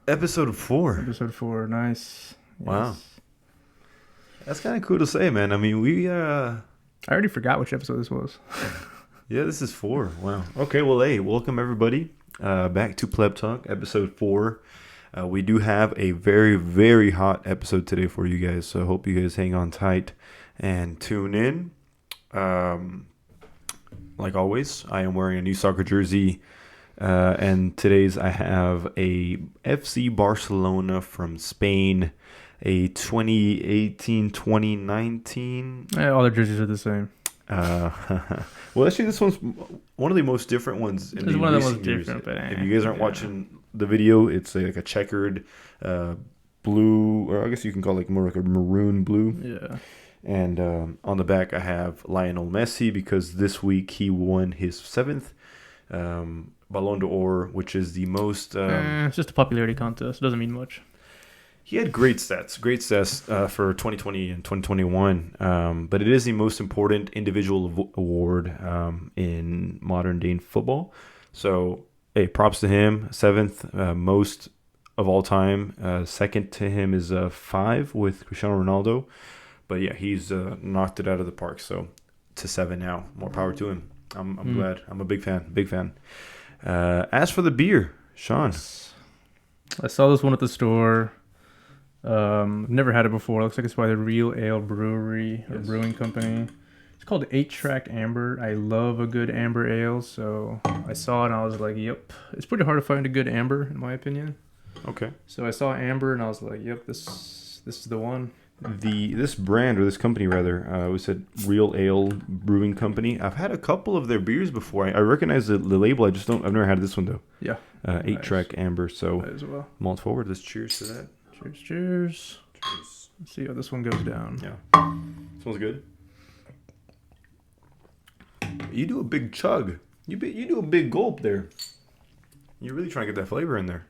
Episode 4. Episode 4. Nice. Wow. Yes. That's kind of cool to say, man. I mean, I already forgot which episode this was. yeah, this is 4. Wow. Okay, well, hey, welcome everybody back to Pleb Talk, episode 4. We do have a very, very hot episode today for you guys, so I hope you guys hang on tight and tune in. Like always, I am wearing a new soccer jersey, and today's I have a FC Barcelona from Spain, a 2018-2019. Yeah, all the jerseys are the same. Well, actually, this one's one of the most different ones in It's the one of the recent most years. different, but If you guys aren't watching the video, it's like a checkered blue, or I guess you can call it like more like a maroon blue. Yeah. And on the back, I have Lionel Messi because this week he won his 7th Ballon d'Or, which is the most. It's just a popularity contest. Doesn't mean much. He had great stats for 2020 and 2021. But it is the most important individual award in modern day football. So, hey, props to him. 7th most of all time. Second to him is 5 with Cristiano Ronaldo. But yeah, he's knocked it out of the park. So to 7 now. More power to him. I'm glad. I'm a big fan. As for the beer, Sean. I saw this one at the store. I've never had it before. It looks like it's by the Real Ale Brewery or Brewing Company. It's called 8-Track Amber. I love a good amber ale, so I saw it and I was like, yep. It's pretty hard to find a good amber, in my opinion. Okay. So I saw amber and I was like, yep, this is the one. This brand, or this company rather, we said Real Ale Brewing Company. I've had a couple of their beers before. I recognize the label. I've never had this one though. Yeah. 8-Track Amber. So as well. malt forward. Let's cheers to that. Cheers. Let's see how this one goes down. Yeah. Smells good. You do a big chug. You do a big gulp there. You're really trying to get that flavor in there.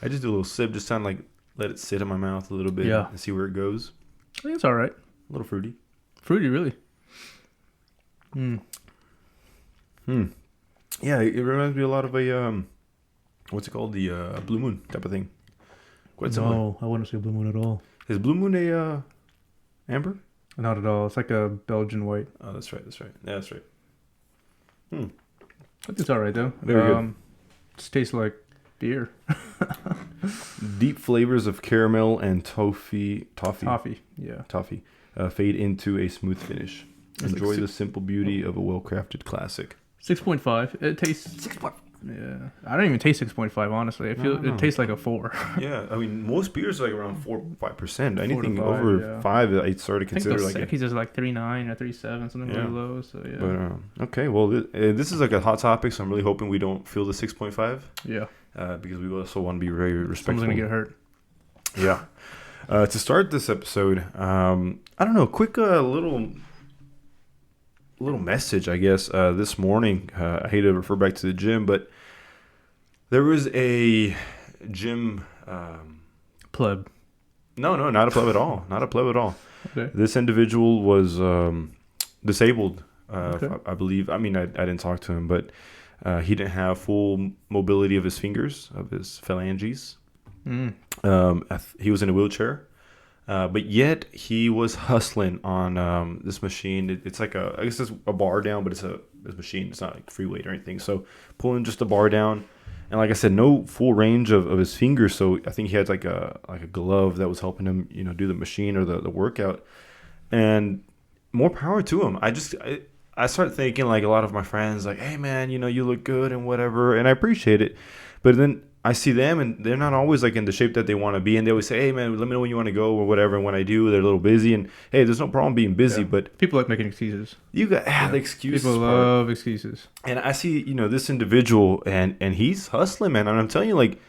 I just do a little sip, just kind of like let it sit in my mouth a little bit and see where it goes. I think it's all right. A little fruity. Fruity, really. Yeah, it reminds me a lot of a what's it called? The Blue Moon type of thing. Quite similar. No, I wouldn't say Blue Moon at all. Is Blue Moon a amber? Not at all. It's like a Belgian white. Oh, that's right. Yeah, that's right. I think it's all right though. Very good. Just tastes like beer. Deep flavors of caramel and toffee. Yeah. Toffee fade into a smooth finish. It's Enjoy like the simple beauty of a well-crafted classic. 6.5. It tastes 6.5. Yeah. I don't even taste 6.5. Honestly, I feel it tastes like a 4. Yeah, I mean most beers are like around 4-5%. Anything 5, over 5, I start to consider I like. think he's just like 3.9 or 3.7, something really low. So yeah. But okay, well this is like a hot topic, so I'm really hoping we don't feel the 6.5. Yeah. Because we also want to be very respectful. Someone's gonna get hurt. Yeah. To start this episode, I don't know, quick little message, I guess. This morning, I hate to refer back to the gym, but there was a gym. Pleb. No, not a pleb at all. Not a pleb at all. Okay. This individual was disabled. Okay. I believe. I mean, I didn't talk to him, but he didn't have full mobility of his fingers, of his phalanges. He was in a wheelchair, but yet he was hustling on this machine. It's like I guess it's a bar down, but it's a machine. It's not like free weight or anything. So pulling just a bar down, and like I said, no full range of his fingers. So I think he had like a glove that was helping him, do the machine or the workout. And more power to him. I start thinking like a lot of my friends like, hey man, you look good and whatever, and I appreciate it, but then I see them and they're not always like in the shape that they want to be, and they always say, hey man, let me know when you want to go or whatever, and when I do, they're a little busy, and hey, there's no problem being busy, but people like making excuses. You got the excuses. People love excuses. And I see, this individual and he's hustling, man, and I'm telling you, like,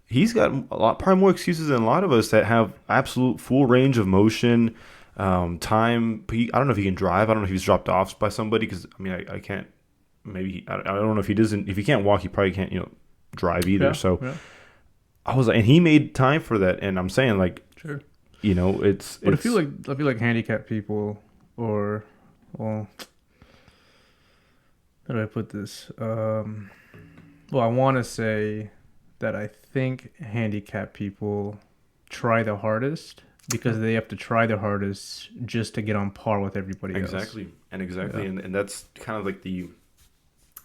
he's got probably more excuses than a lot of us that have absolute full range of motion. Time. I don't know if he can drive. I don't know if he's dropped off by somebody, because I mean I can't. Maybe I don't know if he doesn't. If he can't walk, he probably can't drive either. I was like, and he made time for that. And I'm saying like, sure. It's. But I feel like handicapped people, or well, how do I put this? Well, I want to say that I think handicapped people try the hardest because they have to try the hardest just to get on par with everybody else. Exactly. And that's kind of like the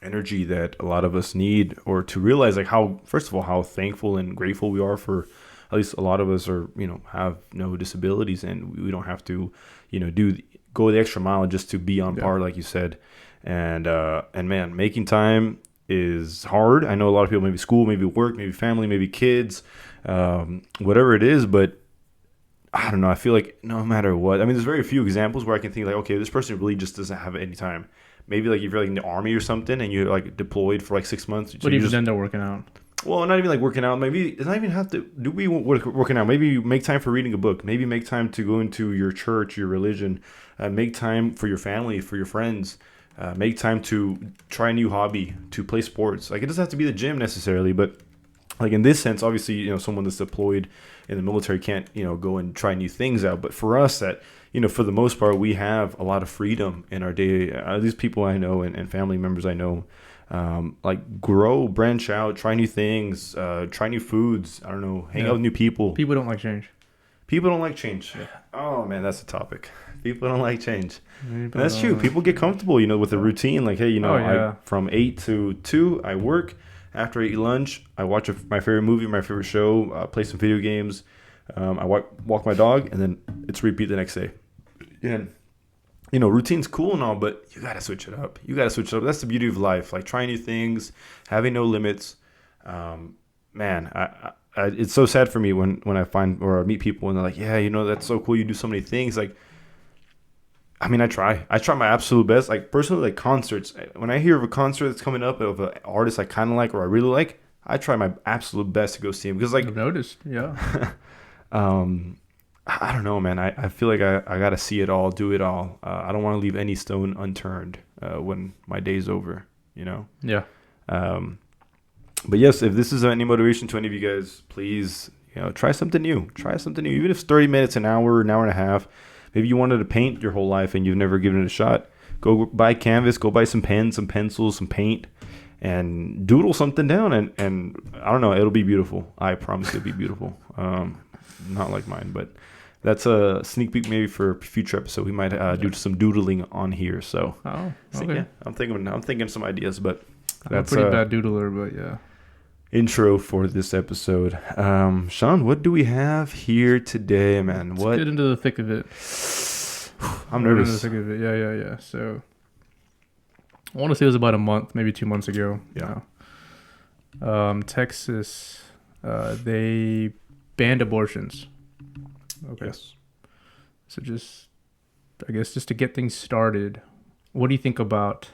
energy that a lot of us need, or to realize like how, first of all, how thankful and grateful we are for, at least a lot of us are, have no disabilities, and we don't have to, go the extra mile just to be on par, like you said. And man, making time is hard. I know a lot of people, maybe school, maybe work, maybe family, maybe kids, whatever it is, but I don't know. I feel like no matter what, I mean, there's very few examples where I can think like, okay, this person really just doesn't have any time. Maybe like if you're like in the army or something and you're like deployed for like 6 months. But even then they're working out. Well, not even like working out. Maybe it's not even have to do we working out. Maybe you make time for reading a book. Maybe make time to go into your church, your religion. Make time for your family, for your friends. Make time to try a new hobby, to play sports. Like it doesn't have to be the gym necessarily, but like in this sense, obviously, someone that's deployed in the military can't, go and try new things out. But for us that, for the most part, we have a lot of freedom in our day. At least people I know and family members I know, like grow, branch out, try new things, try new foods. I don't know, hang out with new people. People don't like change. People don't like change. Yeah. Oh man, that's a topic. People don't like change. That's true. People get comfortable, with a routine. Like, hey, I, from 8 to 2, I work. After I eat lunch, I watch my favorite movie, my favorite show, play some video games. I walk my dog, and then it's repeat the next day. And, routine's cool and all, but you got to switch it up. That's the beauty of life. Like trying new things, having no limits. Man, I it's so sad for me when I find or I meet people and they're like, yeah, that's so cool. You do so many things. Like, I mean, I try my absolute best. Like personally, like concerts, when I hear of a concert that's coming up of an artist I kind of like or I really like, I try my absolute best to go see him. Because like, I've noticed, yeah. I don't know, man. I feel like I got to see it all, do it all. I don't want to leave any stone unturned when my day's over, Yeah. But yes, if this is any motivation to any of you guys, please, try something new. Even if it's 30 minutes, an hour and a half. Maybe you wanted to paint your whole life and you've never given it a shot. Go buy canvas, go buy some pens, some pencils, some paint, and doodle something down. And I don't know, it'll be beautiful. I promise it'll be beautiful. Not like mine, but that's a sneak peek maybe for a future episode. We might do some doodling on here. So, okay. Yeah, I'm thinking some ideas, but that's a pretty bad doodler, but yeah. Intro for this episode. Sean, what do we have here today, man? Let's get into the thick of it. I'm nervous. Into the thick of it. Yeah. So I want to say it was about a month, maybe 2 months ago. Yeah. Texas, they banned abortions. Okay. Yes. So I guess just to get things started, what do you think about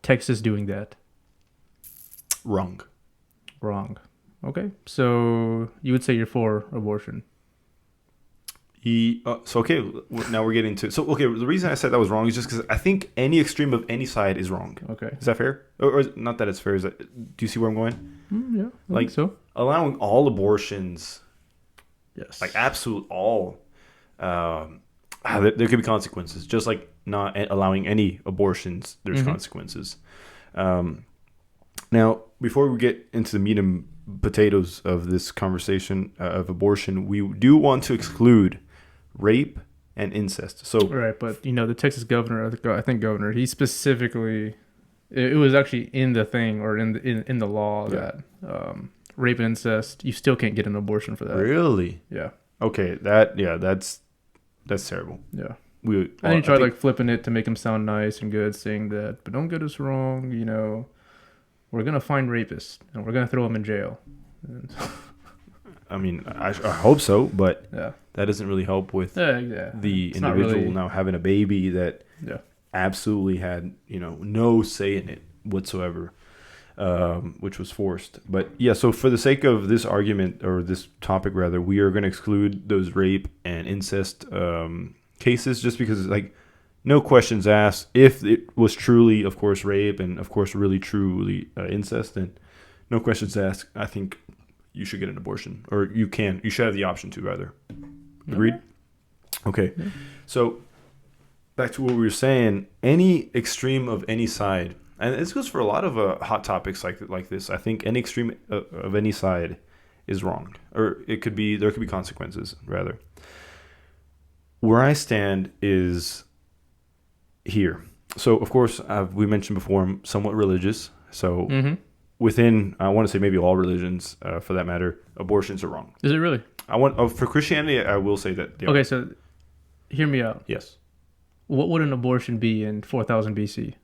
Texas doing that? Wrong. Okay. So you would say you're for abortion. Okay, now we're getting to... So, okay, the reason I said that was wrong is just because I think any extreme of any side is wrong. Okay. Is that fair? Or not that it's fair. Do you see where I'm going? Yeah, I think so. Allowing all abortions... Yes. Like absolute all. There could be consequences. Just like not allowing any abortions, there's consequences. Now, before we get into the meat and potatoes of this conversation of abortion, we do want to exclude rape and incest. So right, but the Texas governor, I think governor, he specifically, it was actually in the thing or in the law that rape and incest, you still can't get an abortion for that. Really? Yeah. Okay, that's terrible. Yeah. And he tried flipping it to make him sound nice and good, saying that, but don't get us wrong, we're going to find rapists and we're going to throw them in jail. I mean, I hope so, but that doesn't really help with the individual now having a baby that absolutely had, no say in it whatsoever, which was forced. But yeah, so for the sake of this argument or this topic rather, we are going to exclude those rape and incest cases just because no questions asked. If it was truly, of course, rape and, of course, really, truly incest, then no questions asked. I think you should get an abortion. Or you should have the option to, rather. Agreed? Okay. Yeah. So, back to what we were saying. Any extreme of any side, And this goes for a lot of hot topics like this. I think any extreme of any side is wrong, or there could be consequences rather. Where I stand is here. So of course, we mentioned before, I'm somewhat religious. So within, I want to say maybe all religions, for that matter, abortions are wrong. Is it really? For Christianity, I will say that. Okay, so hear me out. Yes. What would an abortion be in 4000 BC?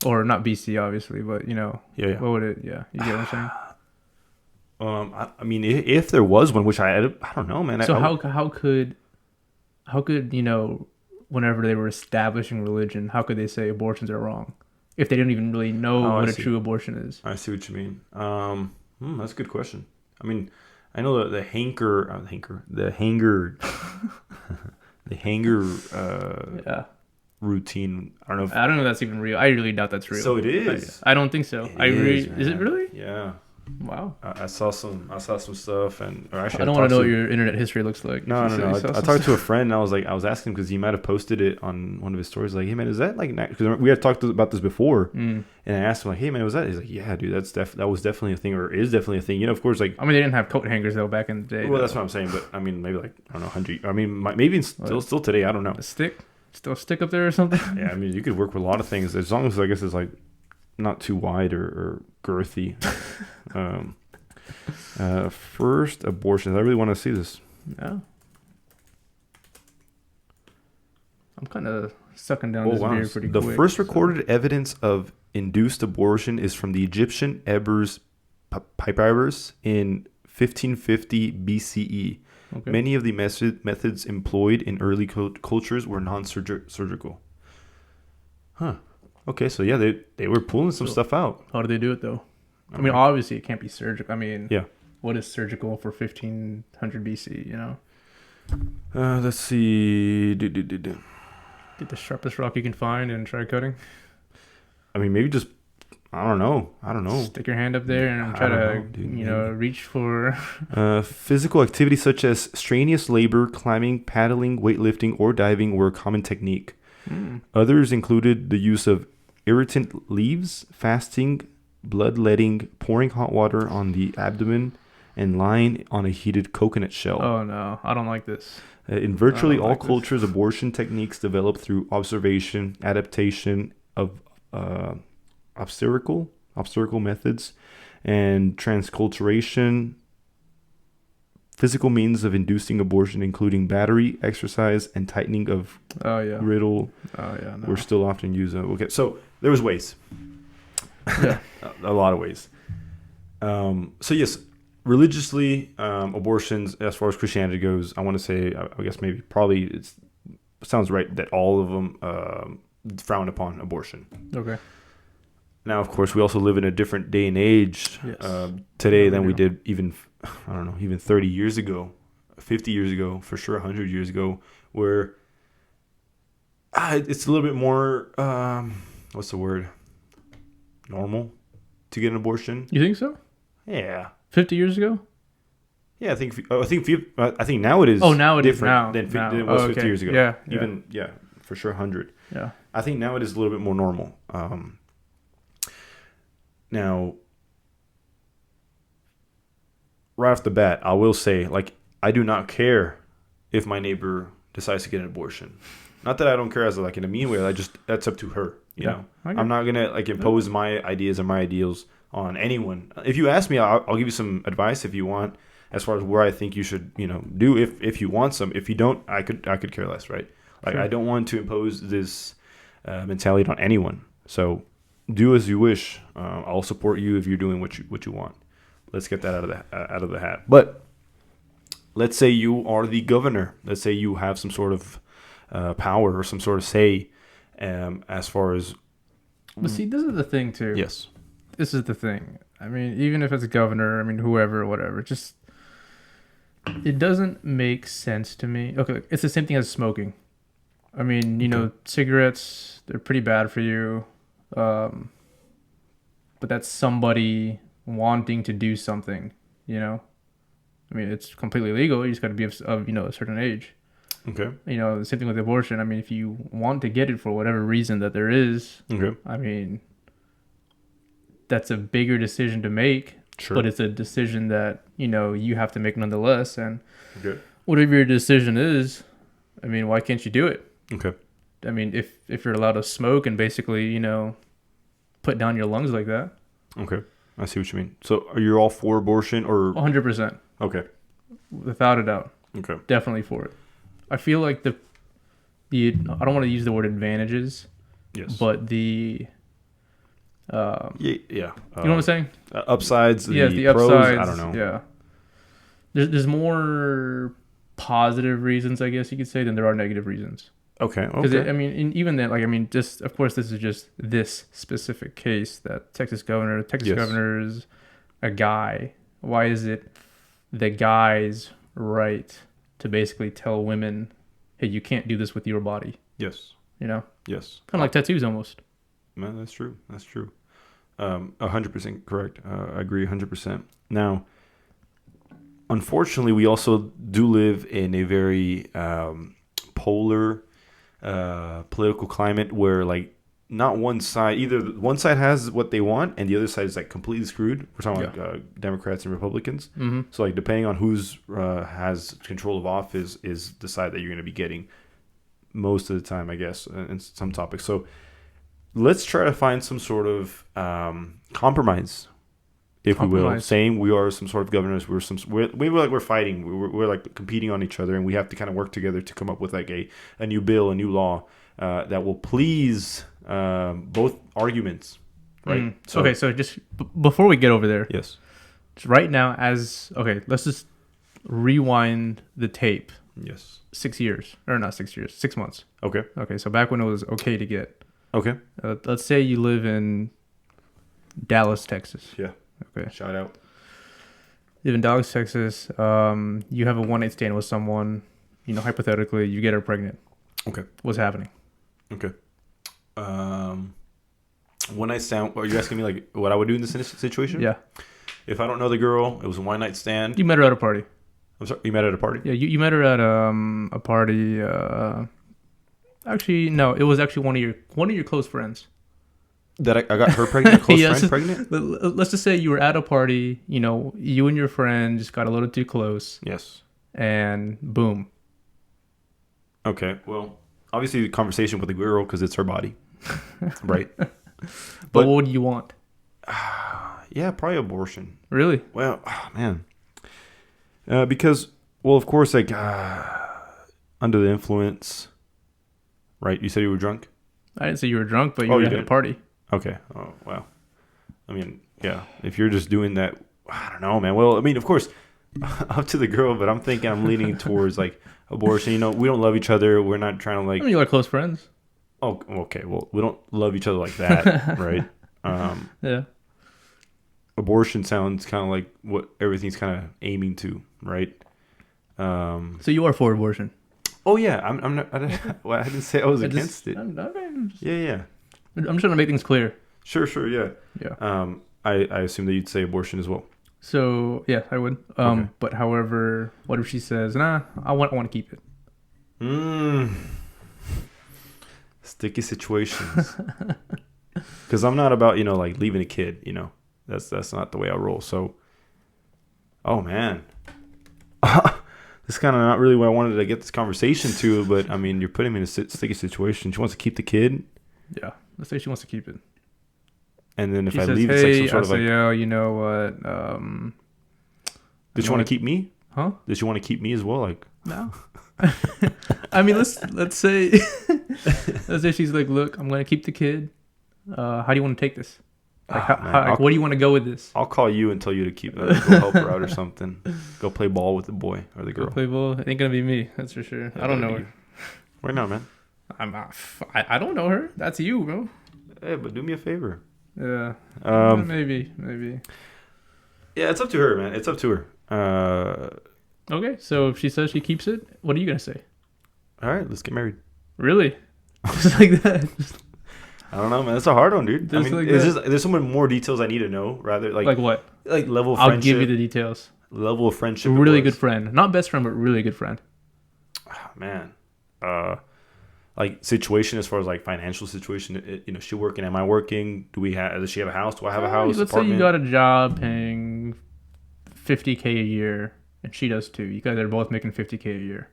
Or not BC, obviously, but Yeah. what would it? Yeah, you get what I'm saying. I mean, if there was one, which I don't know, man. So how could whenever they were establishing religion, how could they say abortions are wrong if they didn't even really know what a true abortion is? I see what you mean. That's a good question. I mean, I know the hanger, yeah. routine. I don't know if that's even real. I really doubt that's real. So it is. I don't think so. Is it really? Yeah. Wow. I saw some stuff, and or actually, I don't want to know what your internet history looks like. No. I talked to a friend, and I was asking him because he might have posted it on one of his stories. Like, hey man, is that like? Because we had talked about this before, and I asked him like, hey man, was that? He's like, yeah, dude, that was definitely a thing, or is definitely a thing. Of course, like. I mean, they didn't have coat hangers though back in the day. Well, that's what I'm saying, but I mean, maybe like I don't know, 100. I mean, maybe still today. I don't know. A stick. Still a stick up there or something? Yeah, I mean, you could work with a lot of things as long as I guess it's like not too wide or girthy. First abortions. I really want to see this. Yeah. I'm kind of sucking down this beer pretty quick. The first recorded evidence of induced abortion is from the Egyptian Ebers papyrus in 1550 BCE. Okay. Many of the methods employed in early cultures were non-surgical. Huh. Okay, so yeah, they were pulling some stuff out. How do they do it though? I mean, obviously it can't be surgical. I mean, yeah. What is surgical for 1500 BC? Let's see. Get the sharpest rock you can find and try cutting. I mean, maybe just I don't know. Stick your hand up there and try to reach for physical activities such as strenuous labor, climbing, paddling, weightlifting, or diving were a common technique. Others included the use of irritant leaves, fasting, bloodletting, pouring hot water on the abdomen, and lying on a heated coconut shell. Oh no, I don't like this. In virtually all cultures, abortion techniques developed through observation, adaptation of obstetrical methods, and transculturation. Physical means of inducing abortion, including battery, exercise, and tightening of riddle, were still often used. Okay, so there was ways. Yeah, a lot of ways. So yes, religiously, abortions, as far as Christianity goes, I want to say, I guess maybe probably it sounds right that all of them frown upon abortion. Okay. Now, of course, we also live in a different day and age today than we did even 30 years ago, 50 years ago, for sure 100 years ago, where it's a little bit more, what's the word? Normal to get an abortion. You think so? Yeah. 50 years ago? Yeah, I think now it is. Oh, now it is different than it was 50 years ago. Yeah, for sure 100. Yeah. I think now it is a little bit more normal. Now, right off the bat, I will say, like, I do not care if my neighbor decides to get an abortion. Not that I don't care as like in a mean way. That's up to her. You know, I'm not gonna like impose my ideas and my ideals on anyone. If you ask me, I'll give you some advice if you want, as far as where I think you should, do if you want some. If you don't, I could care less, right? Like sure. I don't want to impose this mentality on anyone. So do as you wish. I'll support you if you're doing what you want. Let's get that out of the hat. But let's say you are the governor. Let's say you have some sort of power or some sort of say as far as. But see, this is the thing too. Yes. This is the thing. I mean, even if it's a governor, I mean, whoever, whatever, just it doesn't make sense to me. Okay, it's the same thing as smoking. I mean, cigarettes, they're pretty bad for you. But that's somebody wanting to do something, I mean, it's completely legal. You just got to be of a certain age. Okay. The same thing with abortion. I mean, if you want to get it for whatever reason that there is, okay. I mean, that's a bigger decision to make, Sure. but it's a decision that, you have to make nonetheless. And Okay. whatever your decision is, I mean, why can't you do it? Okay. I mean, if you're allowed to smoke and basically, put down your lungs like that. Okay. I see what you mean. So are you all for abortion or? 100%. Okay. Without a doubt. Okay. Definitely for it. I feel like I don't want to use the word advantages. Yes. But the yeah. you know what I'm saying? Upsides. The pros, upsides. I don't know. Yeah. There's more positive reasons, I guess you could say, than there are negative reasons. Okay. Because Okay. even then, just of course, this is just this specific case that Texas governor is a guy. Why is it the guy's right to basically tell women, hey, you can't do this with your body? Yes. Yes. Kind of like tattoos almost. Man, that's true. 100% correct. I agree 100%. Now, unfortunately, we also do live in a very polar political climate where, like, not one side, either one side has what they want and the other side is like completely screwed. We're talking like Democrats and Republicans. Mm-hmm. So, like, depending on who's has control of office is the side that you're going to be getting most of the time, I guess, in some topics. So let's try to find some sort of compromise, if we will, saying we are some sort of governors. We're fighting. We're like competing on each other, and we have to kind of work together to come up with like a new bill, a new law that will please both arguments, right? Mm. So just before we get over there, yes, right now, let's just rewind the tape. Yes. 6 years, or not 6 years, 6 months. Okay. So back when it was okay to get. Okay. Let's say you live in Dallas, Texas. Yeah. Okay. Shout out. You live in Dallas, Texas. You have a one-night stand with someone. Hypothetically, you get her pregnant. Okay. What's happening? Okay. One night stand. Are you asking me like what I would do in this situation? Yeah. If I don't know the girl, it was a one night stand. You met her at a party. I'm sorry. You met her at a party? Yeah, you met her at a party. Actually, no, it was actually one of your close friends. That I got her pregnant, close friend pregnant? Let's just say you were at a party, you and your friend just got a little too close. Yes. And boom. Okay, well, obviously the conversation with the girl because it's her body, right? But what do you want? Yeah, probably abortion. Really? Well, man. Because, well, of course, like, under the influence, right? You said you were drunk? I didn't say you were drunk, but you were at a party. Okay. Oh, wow. I mean, yeah. If you're just doing that, I don't know, man. Well, I mean, of course, up to the girl, but I'm thinking I'm leaning towards, like, abortion. We don't love each other. We're not trying to, like... I mean, you are close friends. Oh, okay. Well, we don't love each other like that, right? Yeah. Abortion sounds kind of like what everything's kind of aiming to, right? So you are for abortion? Oh yeah, I'm not. I didn't say I was against it. Yeah. I'm just trying to make things clear. Sure, yeah. Yeah. I assume that you'd say abortion as well. So yeah, I would. Okay. But however, what if she says, "Nah, I want to keep it." Sticky situations. Because I'm not about like leaving a kid. That's not the way I roll. So, oh man, this is kind of not really what I wanted to get this conversation to. But I mean, you're putting me in a sticky situation. She wants to keep the kid. Yeah, let's say she wants to keep it. And then if she I says, leave, it's like some sort of like, yeah, you know what? Did she want to keep me? Huh? Did she want to keep me as well? Like, no. I mean, let's say she's like, look, I'm gonna keep the kid. How do you want to take this? Like, what do you want to go with this? I'll call you and tell you to keep go help her out or something. Go play ball with the boy or the girl. Go play ball. It ain't gonna be me. That's for sure. I don't know her. Why not, man? I don't know her. That's you, bro. Hey, but do me a favor. Yeah. Maybe. Yeah, it's up to her, man. It's up to her. Okay, so if she says she keeps it, what are you gonna say? All right, let's get married. Really? Just like that? I don't know, man. That's a hard one, dude. Just I mean, like there's so many more details I need to know. Rather, like what? Like level of friendship. I'll give you the details. Level of friendship. Really good friend, not best friend, but really good friend. Oh, man. like situation as far as like financial situation? You know, she working? Am I working? Does she have a house? Do I have a house? Let's apartment? say you got a job paying $50K a year, and she does too. You guys are both making $50K a year.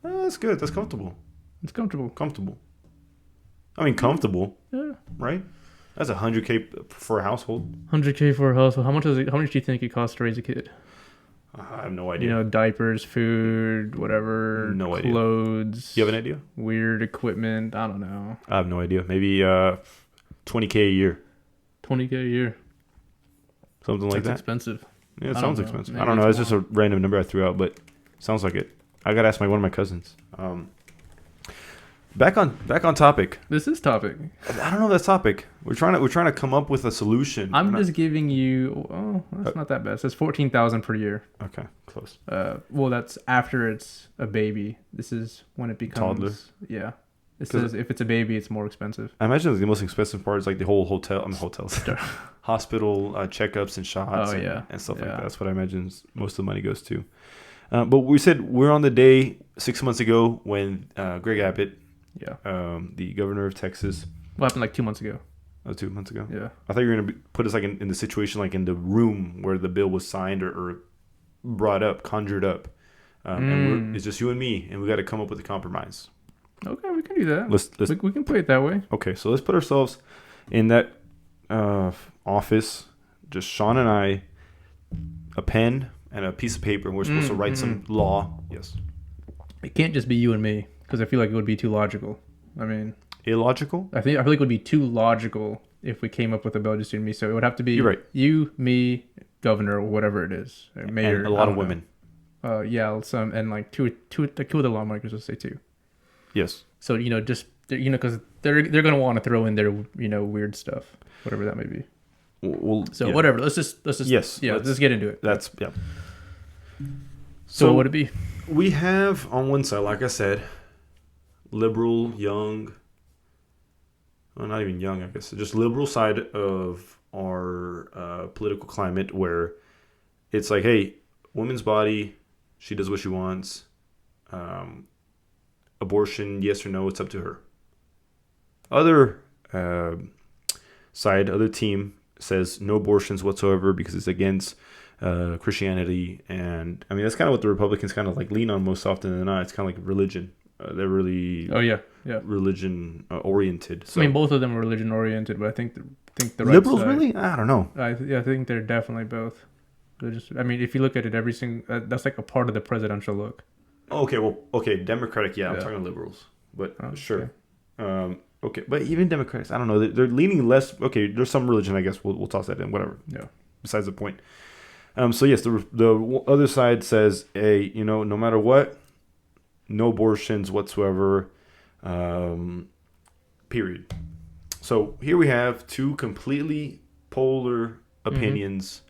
That's good. That's comfortable. It's comfortable. Comfortable. I mean, comfortable. Yeah. Right? That's $100K for a household. $100K for a household. How much do you think it costs to raise a kid? I have no idea. You know, diapers, food, whatever. No idea. Clothes. You have an idea? Weird equipment. I don't know. I have no idea. Maybe $20K a year. $20K a year. Something like that. That's expensive. Yeah, it sounds expensive. Maybe I don't know. It's more. just a random number I threw out, but sounds like it. I gotta ask one of my cousins. Back on topic. This is topic. I don't know that topic. We're trying to come up with a solution. I'm just giving you. Oh, that's not that bad. It says $14,000 per year. Okay, close. Well, that's after it's a baby. This is when it becomes Toddler. Yeah. It says if it's a baby, it's more expensive. I imagine the most expensive part is like the whole hotels, hospital checkups and shots and stuff like that. That's what I imagine most of the money goes to. But we said we're on the day 6 months ago when Greg Abbott, the governor of Texas. What happened like 2 months ago? Oh, 2 months ago? Yeah. I thought you were going to put us like in the situation, like in the room where the bill was signed or brought up, conjured up. And it's just you and me, and we got to come up with a compromise. Okay, we can do that. Let's we can play it that way. Okay, so let's put ourselves in that office, just Sean and I, a pen and a piece of paper, and we're supposed to write some law. Yes. It can't just be you and me, because I feel like it would be too logical. I mean... Illogical? I feel like it would be too logical if we came up with a bill just you and me. So it would have to be you, me, governor, or whatever it is. Mayor. And a lot of women. Some, and like two of the lawmakers will say two. Yes. So, because they're going to want to throw in their, weird stuff, whatever that may be. Well, whatever. Let's just let's get into it. That's So what would it be? We have on one side, like I said, liberal, young, well, not even young, I guess, just liberal side of our political climate where it's like, hey, woman's body, she does what she wants. Abortion, yes or no, it's up to her. Other side, other team says no abortions whatsoever because it's against Christianity. And I mean, that's kind of what the Republicans kind of like lean on most often than not. It's kind of like religion. They're really religion oriented. So, I mean, both of them are religion oriented, but I think the right liberals side, really? I don't know. I think they're definitely both. They're just. I mean, if you look at it, every single that's like a part of the presidential look. Okay, Democratic. Yeah, I'm talking liberals, but sure. Okay, but even Democrats, I don't know. They're leaning less. Okay, there's some religion, I guess. We'll toss that in. Whatever. Yeah. Besides the point. So yes, the other side says, hey, no matter what, no abortions whatsoever. Period. So here we have two completely polar opinions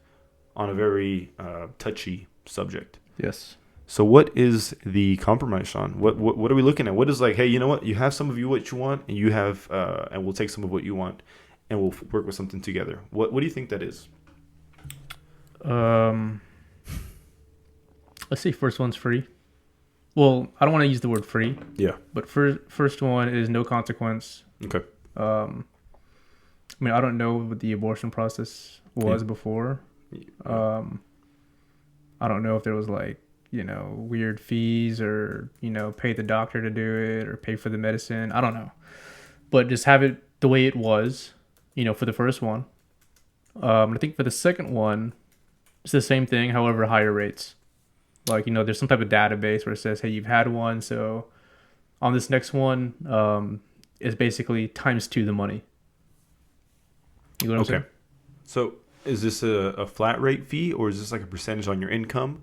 on a very touchy subject. Yes. So what is the compromise, Sean? What are we looking at? What is like, hey, you know what? You have some of what you want, and you have, and we'll take some of what you want, and we'll work with something together. What do you think that is? Let's say first one's free. Well, I don't want to use the word free. Yeah. But first one is no consequence. Okay. I mean, I don't know what the abortion process was before. I don't know if there was like, weird fees or, pay the doctor to do it or pay for the medicine. I don't know. But just have it the way it was, for the first one. I think for the second one, it's the same thing, however, higher rates. Like, there's some type of database where it says, hey, you've had one. So on this next one, it's basically times 2 the money. You know what I'm saying? So is this a flat rate fee or is this like a percentage on your income?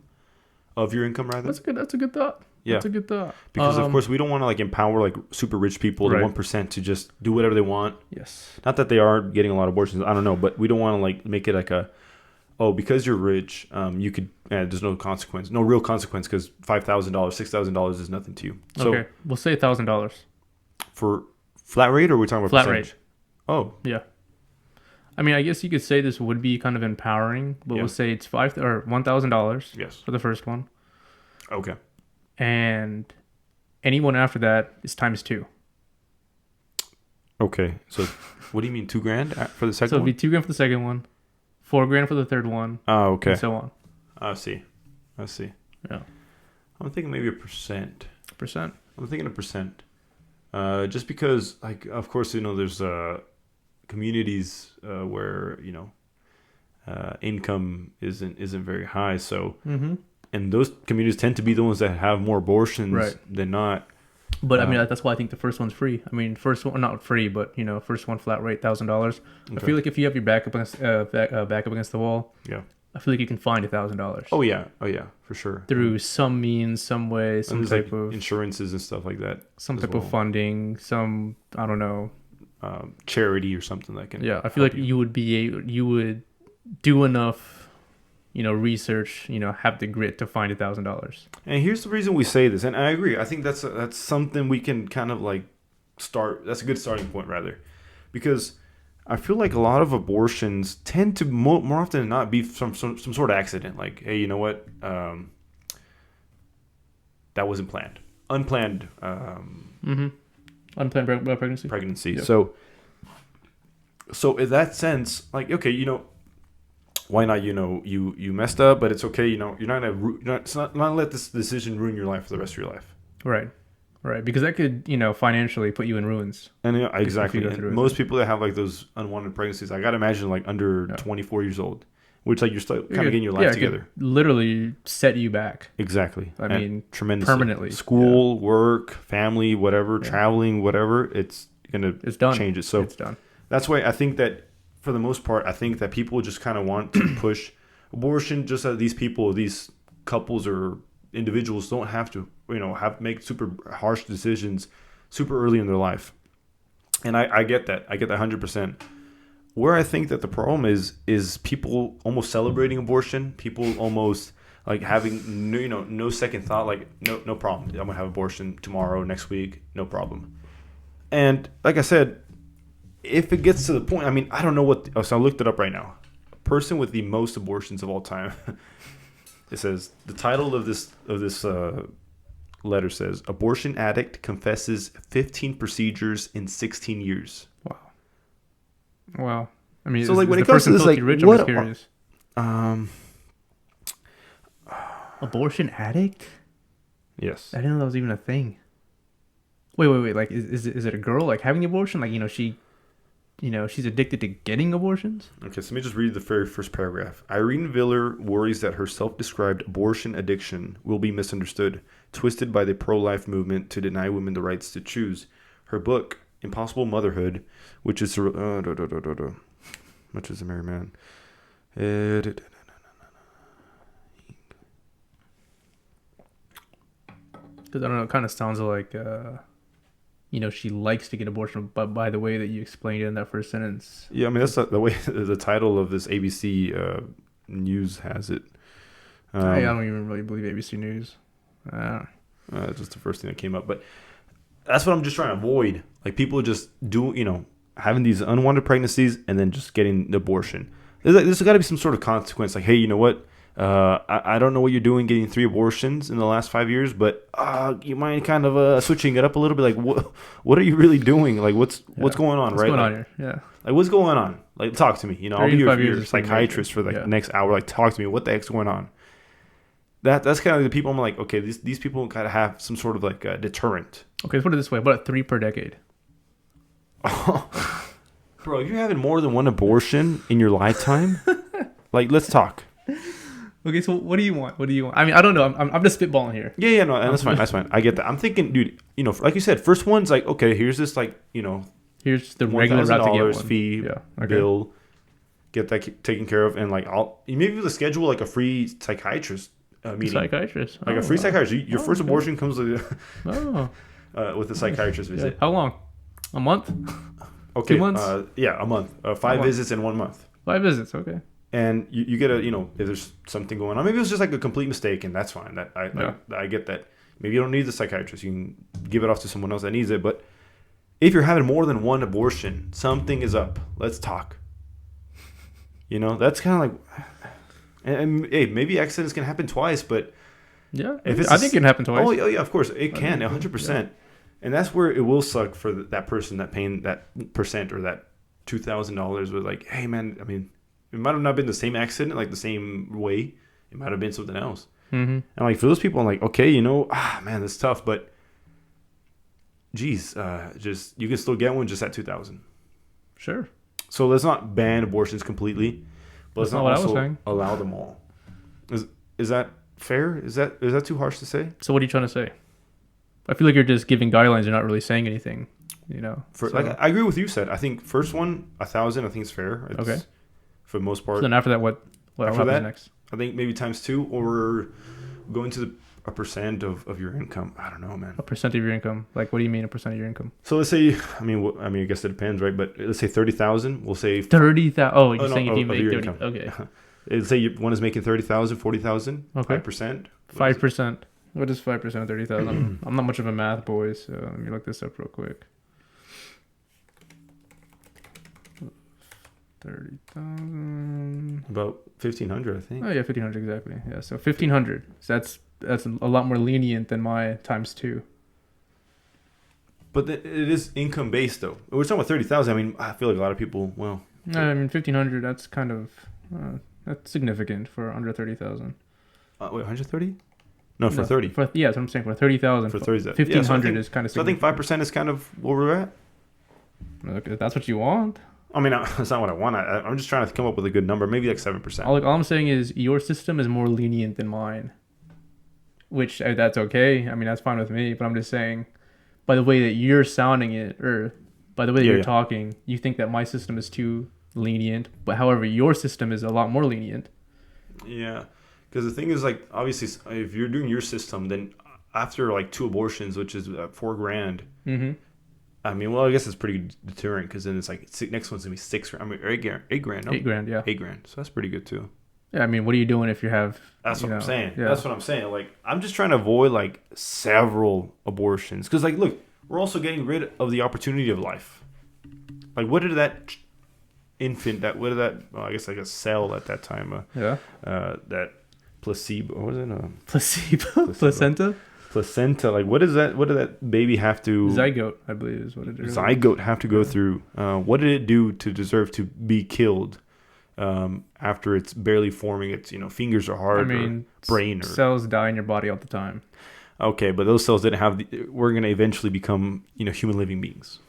Of your income, rather? That's a good thought. Yeah. That's a good thought. Because, of course, we don't want to like empower like super rich people, the 1%, to just do whatever they want. Yes. Not that they are getting a lot of abortions. I don't know. But we don't want to like make it like because you're rich, you could, there's no consequence, no real consequence because $5,000, $6,000 is nothing to you. So, okay. We'll say $1,000. For flat rate or are we talking about flat percentage? Rate. Oh. Yeah. I mean, I guess you could say this would be kind of empowering, but we'll say it's $1,000 yes. for the first one. Okay. And anyone after that is times 2. Okay. So what do you mean $2,000 for the second So it'd one? be $2,000 for the second one, $4,000 for the third one, Oh, okay. and so on. I see. Yeah. I'm thinking maybe a percent. Percent. I'm thinking a percent. Just because, like, of course, you know, there's communities where, you know, income isn't very high. So, and those communities tend to be the ones that have more abortions than not. But I mean, that's why I think the first one's free. I mean, first one not free, but you know, first one flat rate $1,000. I feel like if you have your back up against the wall, I feel like you can find $1,000. Oh yeah, for sure. Through some means, some way, some type of insurances and stuff like that. Some type of funding, some I don't know, charity or something that can. Yeah, I feel like you would do enough, you know, research, you know, have the grit to find $1,000. And here's the reason we say this, and I agree. I think that's something we can kind of like start. That's a good starting point, rather, because I feel like a lot of abortions tend to more often than not be some sort of accident. Like, hey, you know what? That wasn't planned, unplanned. Unplanned pregnancy. Yep. So in that sense, like, okay, you know, why not? You know, you messed up, but it's okay. You know, you're not gonna let this decision ruin your life for the rest of your life. Right. Because that could, you know, financially put you in ruins. And you know, exactly. And most people that have like those unwanted pregnancies, I gotta imagine like under 24 years old, which like you're still kind of getting your life together. Literally set you back. Exactly. I mean, tremendously. Permanently. School, work, family, whatever, traveling, whatever. It's done. Change it. So it's done. That's why I think that for the most part, I think that people just kind of want to push abortion just so these couples or individuals don't have to, you know, make super harsh decisions super early in their life. And I get that. I get that 100%. Where I think that the problem is people almost celebrating abortion, people almost like having no second thought, like no problem. I'm gonna have abortion tomorrow, next week, no problem. And like I said, if it gets to the point, I mean, I don't know so I looked it up right now. A person with the most abortions of all time. It says the title of this letter says abortion addict confesses 15 procedures in 16 years. Wow. I mean, so like when it comes to this, like rich, what? Abortion addict? Yes. I didn't know that was even a thing. Wait. Like, is it a girl like having abortion? Like, she's addicted to getting abortions? Okay, so let me just read the very first paragraph. Irene Viller worries that her self-described abortion addiction will be misunderstood, twisted by the pro-life movement to deny women the rights to choose. Her book, Impossible Motherhood, which is a married man. Because I don't know, it kind of sounds like, she likes to get abortion, but by the way that you explained it in that first sentence. Yeah, I mean, that's the way the title of this ABC News has it. I don't even really believe ABC News. It's just the first thing that came up. But that's what I'm just trying to avoid. Like, people just having these unwanted pregnancies and then just getting the abortion. There's got to be some sort of consequence. Like, hey, you know what? I don't know what you're doing getting 3 abortions in the last 5 years, but you mind kind of switching it up a little bit? Like, what are you really doing? Like, what's going on, right? What's going on here? Yeah. Like, what's going on? Like, talk to me. You know, I'll be your psychiatrist for the next hour. Like, talk to me. What the heck's going on? That's kind of the people I'm like, okay, these people gotta have some sort of like deterrent. Okay, let's put it this way: about 3 per decade. Bro, if you're having more than 1 abortion in your lifetime, like, let's talk. Okay, so what do you want? I mean, I don't know. I'm just spitballing here. Yeah, no, that's fine. I get that. I'm thinking, dude, like you said, first one's like, okay, here's this, like, here's the regular route to get one. Fee, bill, get that taken care of, and like, maybe we'll schedule like a free psychiatrist meeting. Psychiatrist, like a free psychiatrist. Your first abortion comes with a psychiatrist visit. How long? A month? Okay, 2 months? A month. 5 visits in 1 month. 5 visits, okay. And you get if there's something going on, maybe it was just like a complete mistake, and that's fine. I get that. Maybe you don't need the psychiatrist. You can give it off to someone else that needs it. But if you're having more than 1 abortion, something is up. Let's talk. That's kind of like, and hey, maybe accidents can happen twice, but I think it can happen twice. Oh yeah, of course it can, 100%. And that's where it will suck for that person that paying that percent or that $2,000 was like, hey man, I mean, it might have not been the same accident, like the same way. It might have been something else. Mm-hmm. And like for those people, I'm like, okay, you know, man, that's tough, but geez, just you can still get one just at 2,000. Sure. So let's not ban abortions completely, but let's not also allow them all. Is that fair? Is that too harsh to say? So what are you trying to say? I feel like you're just giving guidelines. You're not really saying anything. You know. Like I agree with you. Said I think first one 1,000. I think is fair. It's, okay. For the most part. So then after that, what happens next? I think maybe times 2 or going to a percent of your income. I don't know, man. A percent of your income? Like, what do you mean a percent of your income? So let's say, I guess it depends, right? But let's say 30,000. We'll say 30,000. Oh, you're saying if you make 30. Income. Okay. Let's say one is making 30,000, 40,000. Okay. 5%. 5%. What is 5% of 30,000? I'm not much of a math boy, so let me look this up real quick. 30,000. About 1,500, I think. Oh yeah, 1,500 exactly. Yeah, so 1,500. So that's a lot more lenient than my times 2. But it is income based though. We're talking about 30,000. I mean, I feel like a lot of people. Well, I mean 1,500. That's kind of that's significant for under 30,000. Wait, 130? No, for 30. Yeah, that's what I'm saying. For 30,000. For 30,000. 1,500 is kind of. So I think 5% is kind of where we're at. Look, if that's what you want. I mean, that's not what I want. I'm just trying to come up with a good number. Maybe like 7%. All I'm saying is your system is more lenient than mine. Which, that's okay. I mean, that's fine with me. But I'm just saying, by the way that you're sounding it, or by the way that you're talking, you think that my system is too lenient. But however, your system is a lot more lenient. Yeah. Because the thing is, like, obviously, if you're doing your system, then after like 2 abortions, which is $4,000, mm-hmm. I mean, well, I guess it's pretty deterrent because then it's like next one's gonna be $6,000. I mean, $8,000. No? $8,000, yeah. $8,000. So that's pretty good too. Yeah, I mean, what are you doing if you have? That's what I'm saying. Yeah. That's what I'm saying. Like, I'm just trying to avoid like several abortions because, like, look, we're also getting rid of the opportunity of life. Like, what did that infant? Well, I guess like a cell at that time. That placebo. What was it? Placebo. Placenta. Like, what is that? What did that baby have to? Zygote, I believe, is what it is. Zygote have to go through. What did it do to deserve to be killed? After it's barely forming its, fingers are hard. I mean, or brain or cells die in your body all the time. Okay, but those cells didn't have. We're gonna eventually become, human living beings.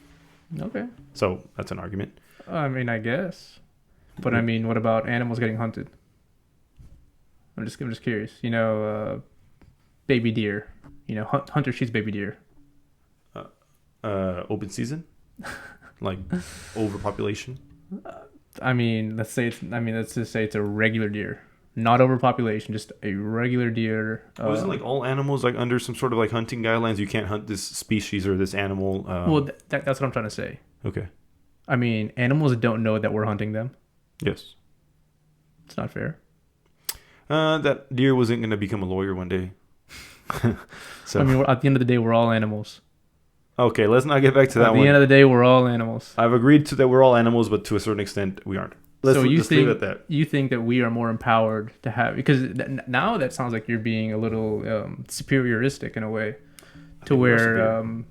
Okay. So that's an argument. I mean, I guess, but I mean, what about animals getting hunted? I'm just curious. Baby deer. Hunter shoots baby deer. Open season, like overpopulation. I mean, let's just say it's a regular deer, not overpopulation, just a regular deer. Wasn't like all animals like under some sort of like hunting guidelines? You can't hunt this species or this animal. Well, that's what I'm trying to say. Okay. I mean, animals don't know that we're hunting them. Yes. It's not fair. That deer wasn't going to become a lawyer one day. So I mean, at the end of the day, we're all animals. Okay, let's not get back to that one. At the end of the day, we're all animals. I've agreed to that we're all animals, but to a certain extent, we aren't. Let's leave it at that. You think that we are more empowered to have... Because now that sounds like you're being a little superioristic in a way. To where,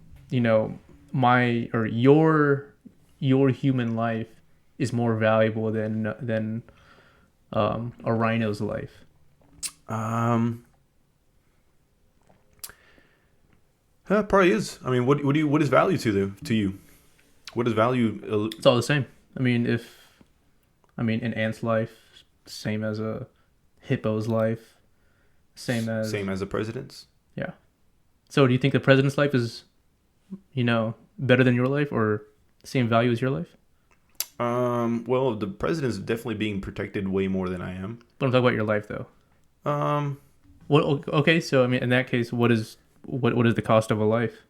your human life is more valuable than a rhino's life. Probably is. I mean, what is value to you? What is value? It's all the same. I mean, an ant's life, same as a hippo's life, same as a president's. Yeah. So, do you think the president's life is, better than your life or same value as your life? Well, the president's definitely being protected way more than I am. But I'm talking about your life, though. Okay, so I mean, in that case, what is the cost of a life?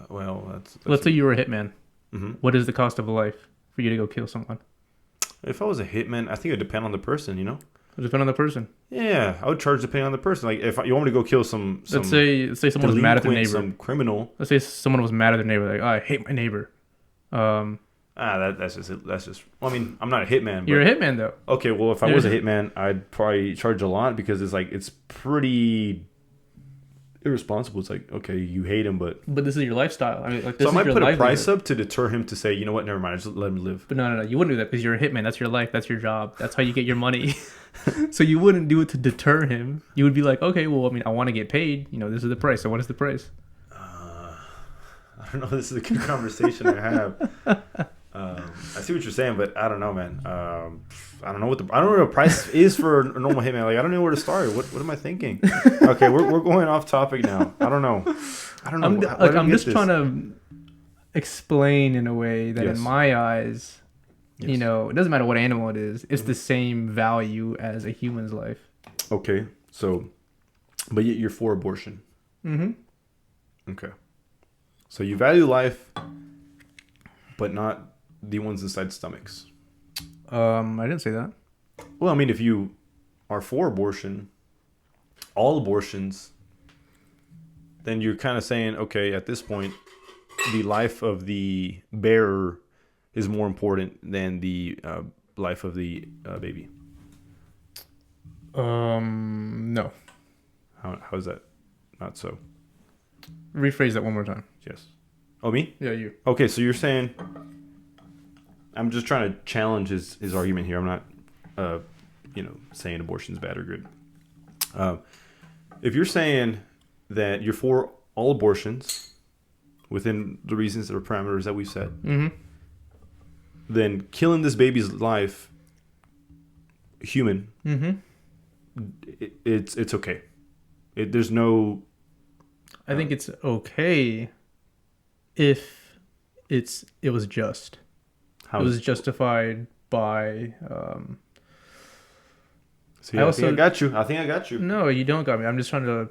Well, that's let's say you were a hitman. Mm-hmm. What is the cost of a life for you to go kill someone? If I was a hitman, I think it would depend on the person. It would depend on the person. Yeah, I would charge depending on the person. Like, if you want me to go kill some let's say someone was mad at their neighbor, some criminal. Let's say someone was mad at their neighbor, like, oh, I hate my neighbor. That's just. Well, I mean, I'm not a hitman. But, you're a hitman, though. Okay, well, if I was a hitman, I'd probably charge a lot because it's pretty. irresponsible. It's like, okay, you hate him, but this is your lifestyle. I mean, like, this so I is might your put a livelihood. price up to deter him to say, you know what, never mind, just let him live. But no, you wouldn't do that because you're a hitman. That's your life. That's your job. That's how you get your money. So you wouldn't do it to deter him. You would be like, okay, well, I mean, I want to get paid. You know, this is the price. So what is the price? I don't know. This is a good conversation to have. I see what you're saying, but I don't know, man. I don't know what the price is for a normal hitman. Like, I don't know where to start. What am I thinking? Okay, we're going off topic now. I don't know. I'm just trying to explain in a way that in my eyes, you know, it doesn't matter what animal it is. It's the same value as a human's life. Okay, so, but yet you're for abortion. Mm-hmm. Okay. So you value life, but not the ones inside stomachs. I didn't say that. Well, I mean, if you are for abortion, all abortions, then you're kind of saying, okay, at this point, the life of the bearer is more important than the life of the baby. No. How is that not so? Rephrase that one more time. Yes. Oh, me? Yeah, you. Okay, so you're saying... I'm just trying to challenge his argument here. I'm not, saying abortion's bad or good. If you're saying that you're for all abortions within the reasons or parameters that we've set, then killing this baby's life, human, it's okay. There's no... I think it's okay if it was just. It was justified by... See, I think I got you. No, you don't got me. I'm just trying to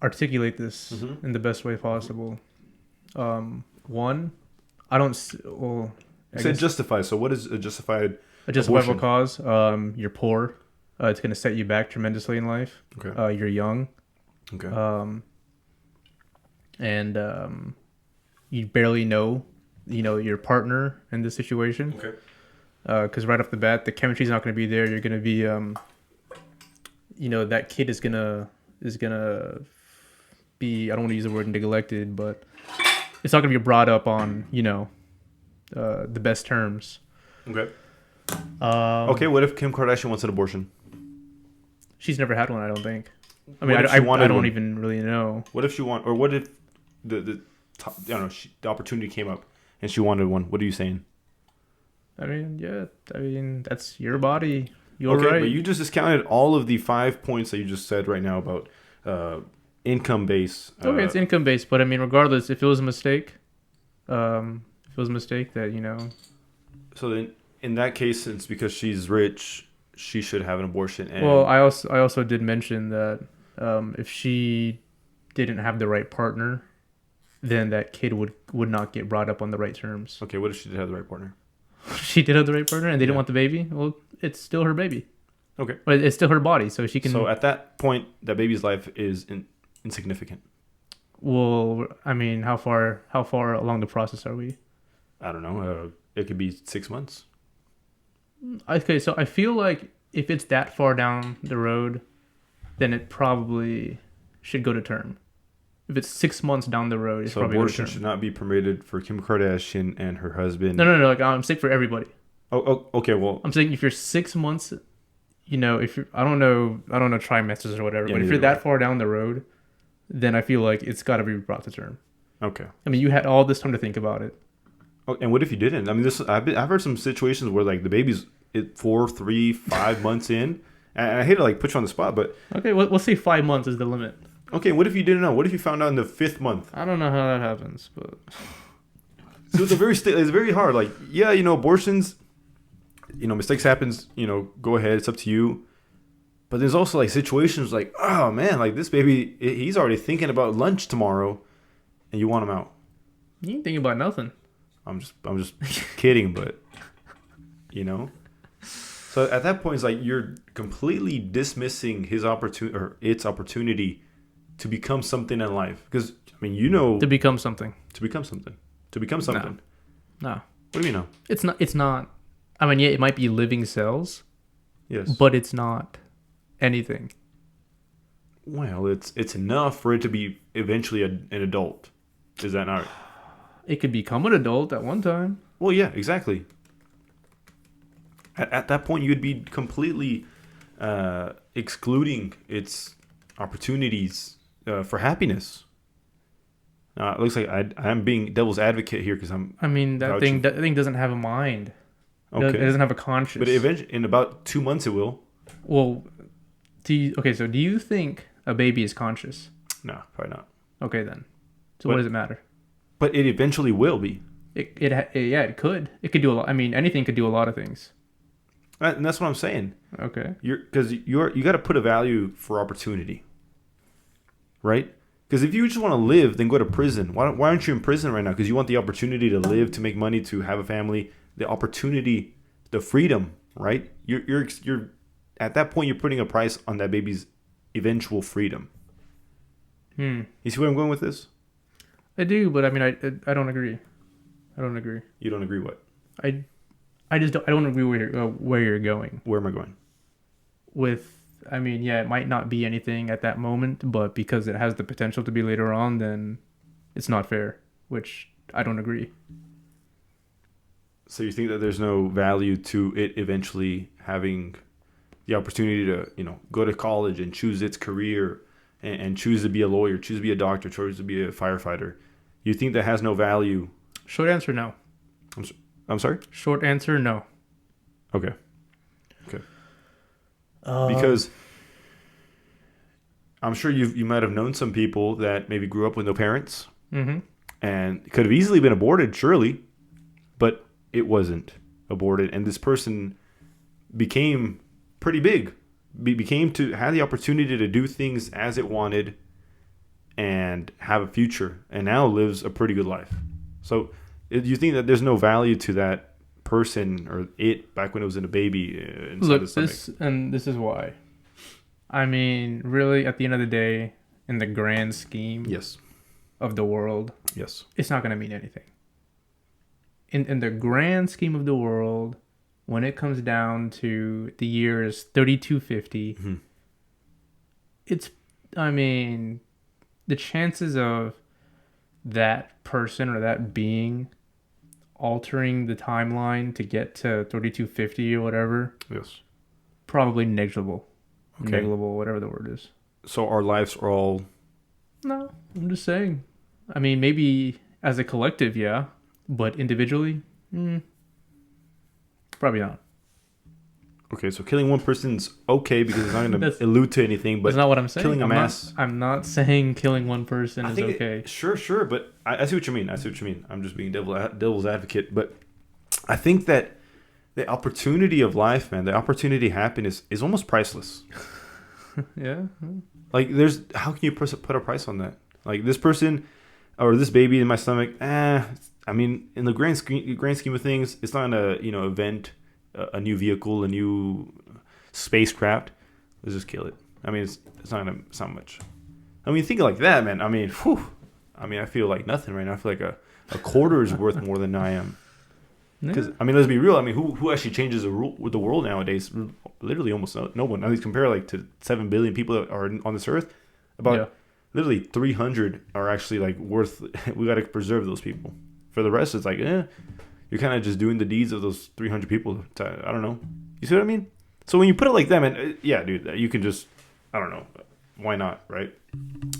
articulate this in the best way possible. One, I don't... Well, I said justified. So what is a justified... A justifiable cause? You're poor. It's going to set you back tremendously in life. Okay. You're young. Okay. And you barely know, your partner in this situation. Okay. Because right off the bat, the chemistry's not going to be there. You're going to be, that kid is gonna be. I don't want to use the word neglected, but it's not going to be brought up on, the best terms. Okay. Okay. What if Kim Kardashian wants an abortion? She's never had one, I don't think. I mean, I don't even really know. What if she or what if the opportunity came up and she wanted one? What are you saying? I mean, that's your body. You're okay, right. But you just discounted all of the 5 points that you just said right now about income base. Okay, it's income based, but I mean, regardless, if it was a mistake, that So then, in that case, it's because she's rich, she should have an abortion. And well, I also did mention that if she didn't have the right partner, then that kid would not get brought up on the right terms. Okay, what if she did have the right partner? She did have the right partner, and they didn't want the baby. Well, it's still her baby. Okay, but it's still her body, so she can. So at that point, that baby's life is insignificant. Well, I mean, how far along the process are we? I don't know. It could be 6 months. Okay, so I feel like if it's that far down the road, then it probably should go to term. If it's 6 months down the road, it's so probably abortion should not be permitted for Kim Kardashian and her husband. No. Like, I'm saying for everybody. Oh, okay. Well, I'm saying if you're 6 months, if you're, I don't know trimesters or whatever, but if you're that far down the road, then I feel like it's got to be brought to term. Okay. I mean, you had all this time to think about it. Oh, and what if you didn't? I mean, I've heard some situations where like the baby's 4, 3, 5 months in, and I hate to like put you on the spot, but okay, we'll say 5 months is the limit. Okay, what if you didn't know? What if you found out in the 5th month? I don't know how that happens, but so it's it's very hard. Like, yeah, abortions, mistakes happens. Go ahead, it's up to you. But there's also like situations like, oh man, like this baby, he's already thinking about lunch tomorrow, and you want him out. You ain't thinking about nothing. I'm just kidding, but So at that point, it's like you're completely dismissing his opportunity or its opportunity to become something in life. Because to become something. No. What do you mean no? It's not. I mean, yeah, it might be living cells. Yes. But it's not anything. Well, it's enough for it to be eventually an adult. Is that not? It could become an adult at one time. Well, yeah, exactly. At that point, you'd be completely excluding its opportunities for happiness. It looks like I'm being devil's advocate here because I'm. I mean, that thing doesn't have a mind. Okay. It doesn't have a conscience. But eventually, in about 2 months, it will. Well, so do you think a baby is conscious? No, probably not. Okay, then. So what does it matter? But it eventually will be. It could. It could do a lot. I mean, anything could do a lot of things. And that's what I'm saying. Okay. You got to put a value for opportunity, right? Because if you just want to live, then go to prison. Why aren't you in prison right now? Because you want the opportunity to live, to make money, to have a family, the opportunity, the freedom, right? You're at that point, you're putting a price on that baby's eventual freedom. You see where I'm going with this? I do, but I mean, I don't agree. I don't agree. You don't agree what? I don't agree where you're going. Where am I going? I mean, yeah, it might not be anything at that moment, but because it has the potential to be later on, then it's not fair, which I don't agree. So you think that there's no value to it eventually having the opportunity to, go to college and choose its career and choose to be a lawyer, choose to be a doctor, choose to be a firefighter? You think that has no value? Short answer, no. I'm sorry? Short answer, no. Okay. Because I'm sure you might have known some people that maybe grew up with no parents and could have easily been aborted, surely, but it wasn't aborted. And this person became pretty big, had the opportunity to do things as it wanted and have a future, and now lives a pretty good life. So you think that there's no value to that person or it back when it was in a baby inside the stomach? This is why. I mean, really, at the end of the day, in the grand scheme of the world, it's not going to mean anything. In the grand scheme of the world, when it comes down to the years 3250, the chances of that person or that being altering the timeline to get to 3250 or whatever, probably negligible. Negligible, whatever the word is. So our lives are all... No, I'm just saying. I mean, maybe as a collective, yeah, but individually, probably not. Okay, so killing one person's okay because it's not going to allude to anything, but that's not what I'm saying. Killing a mass... I'm not saying killing one person is okay. Sure, but I see what you mean. I'm just being devil's advocate, but I think that the opportunity of life, man, the opportunity of happiness is almost priceless. Yeah. Like, how can you put a price on that? Like, this person or this baby in my stomach, I mean, in the grand scheme of things, it's not gonna, invent a new vehicle, a new spacecraft. Let's just kill it. I mean, it's not much. I mean, think like that, man. I mean, I feel like nothing right now. I feel like a quarter is worth more than I am. Because let's be real. I mean, who actually changes the world nowadays? Literally, almost no one. At least compare to 7 billion people that are on this earth. Literally 300 are actually worth. We got to preserve those people. For the rest, it's you're kind of just doing the deeds of those 300 people. I don't know. You see what I mean? So when you put it like that, man, yeah, dude, you can just, I don't know, why not, right?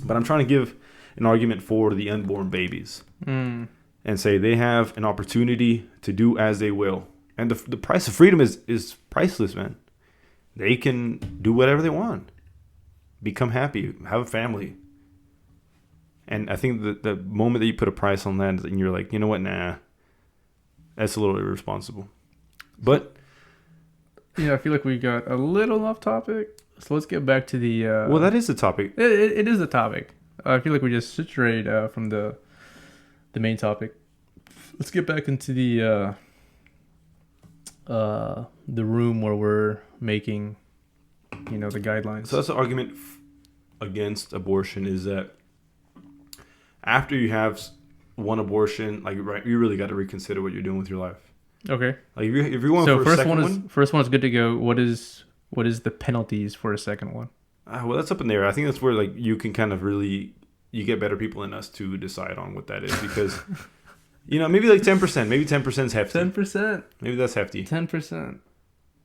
But I'm trying to give an argument for the unborn babies. And say they have an opportunity to do as they will. And the price of freedom is priceless, man. They can do whatever they want. Become happy. Have a family. And I think that the moment that you put a price on that and you're like, you know what, nah. That's a little irresponsible. But... yeah, I feel like we got a little off topic. So let's get back to the... well, that is the topic. It is the topic. I feel like we just strayed from the main topic. Let's get back into the room where we're making, the guidelines. So that's the argument against abortion, is that after you have one abortion, you really got to reconsider what you're doing with your life. Okay. Like if you're going for a second one, first one is good to go. What is the penalties for a second one? Well, that's up in there. I think that's where like you can kind of really you get better people than us to decide on what that is because maybe like 10%. Maybe 10% is hefty. 10%. Maybe that's hefty. 10%.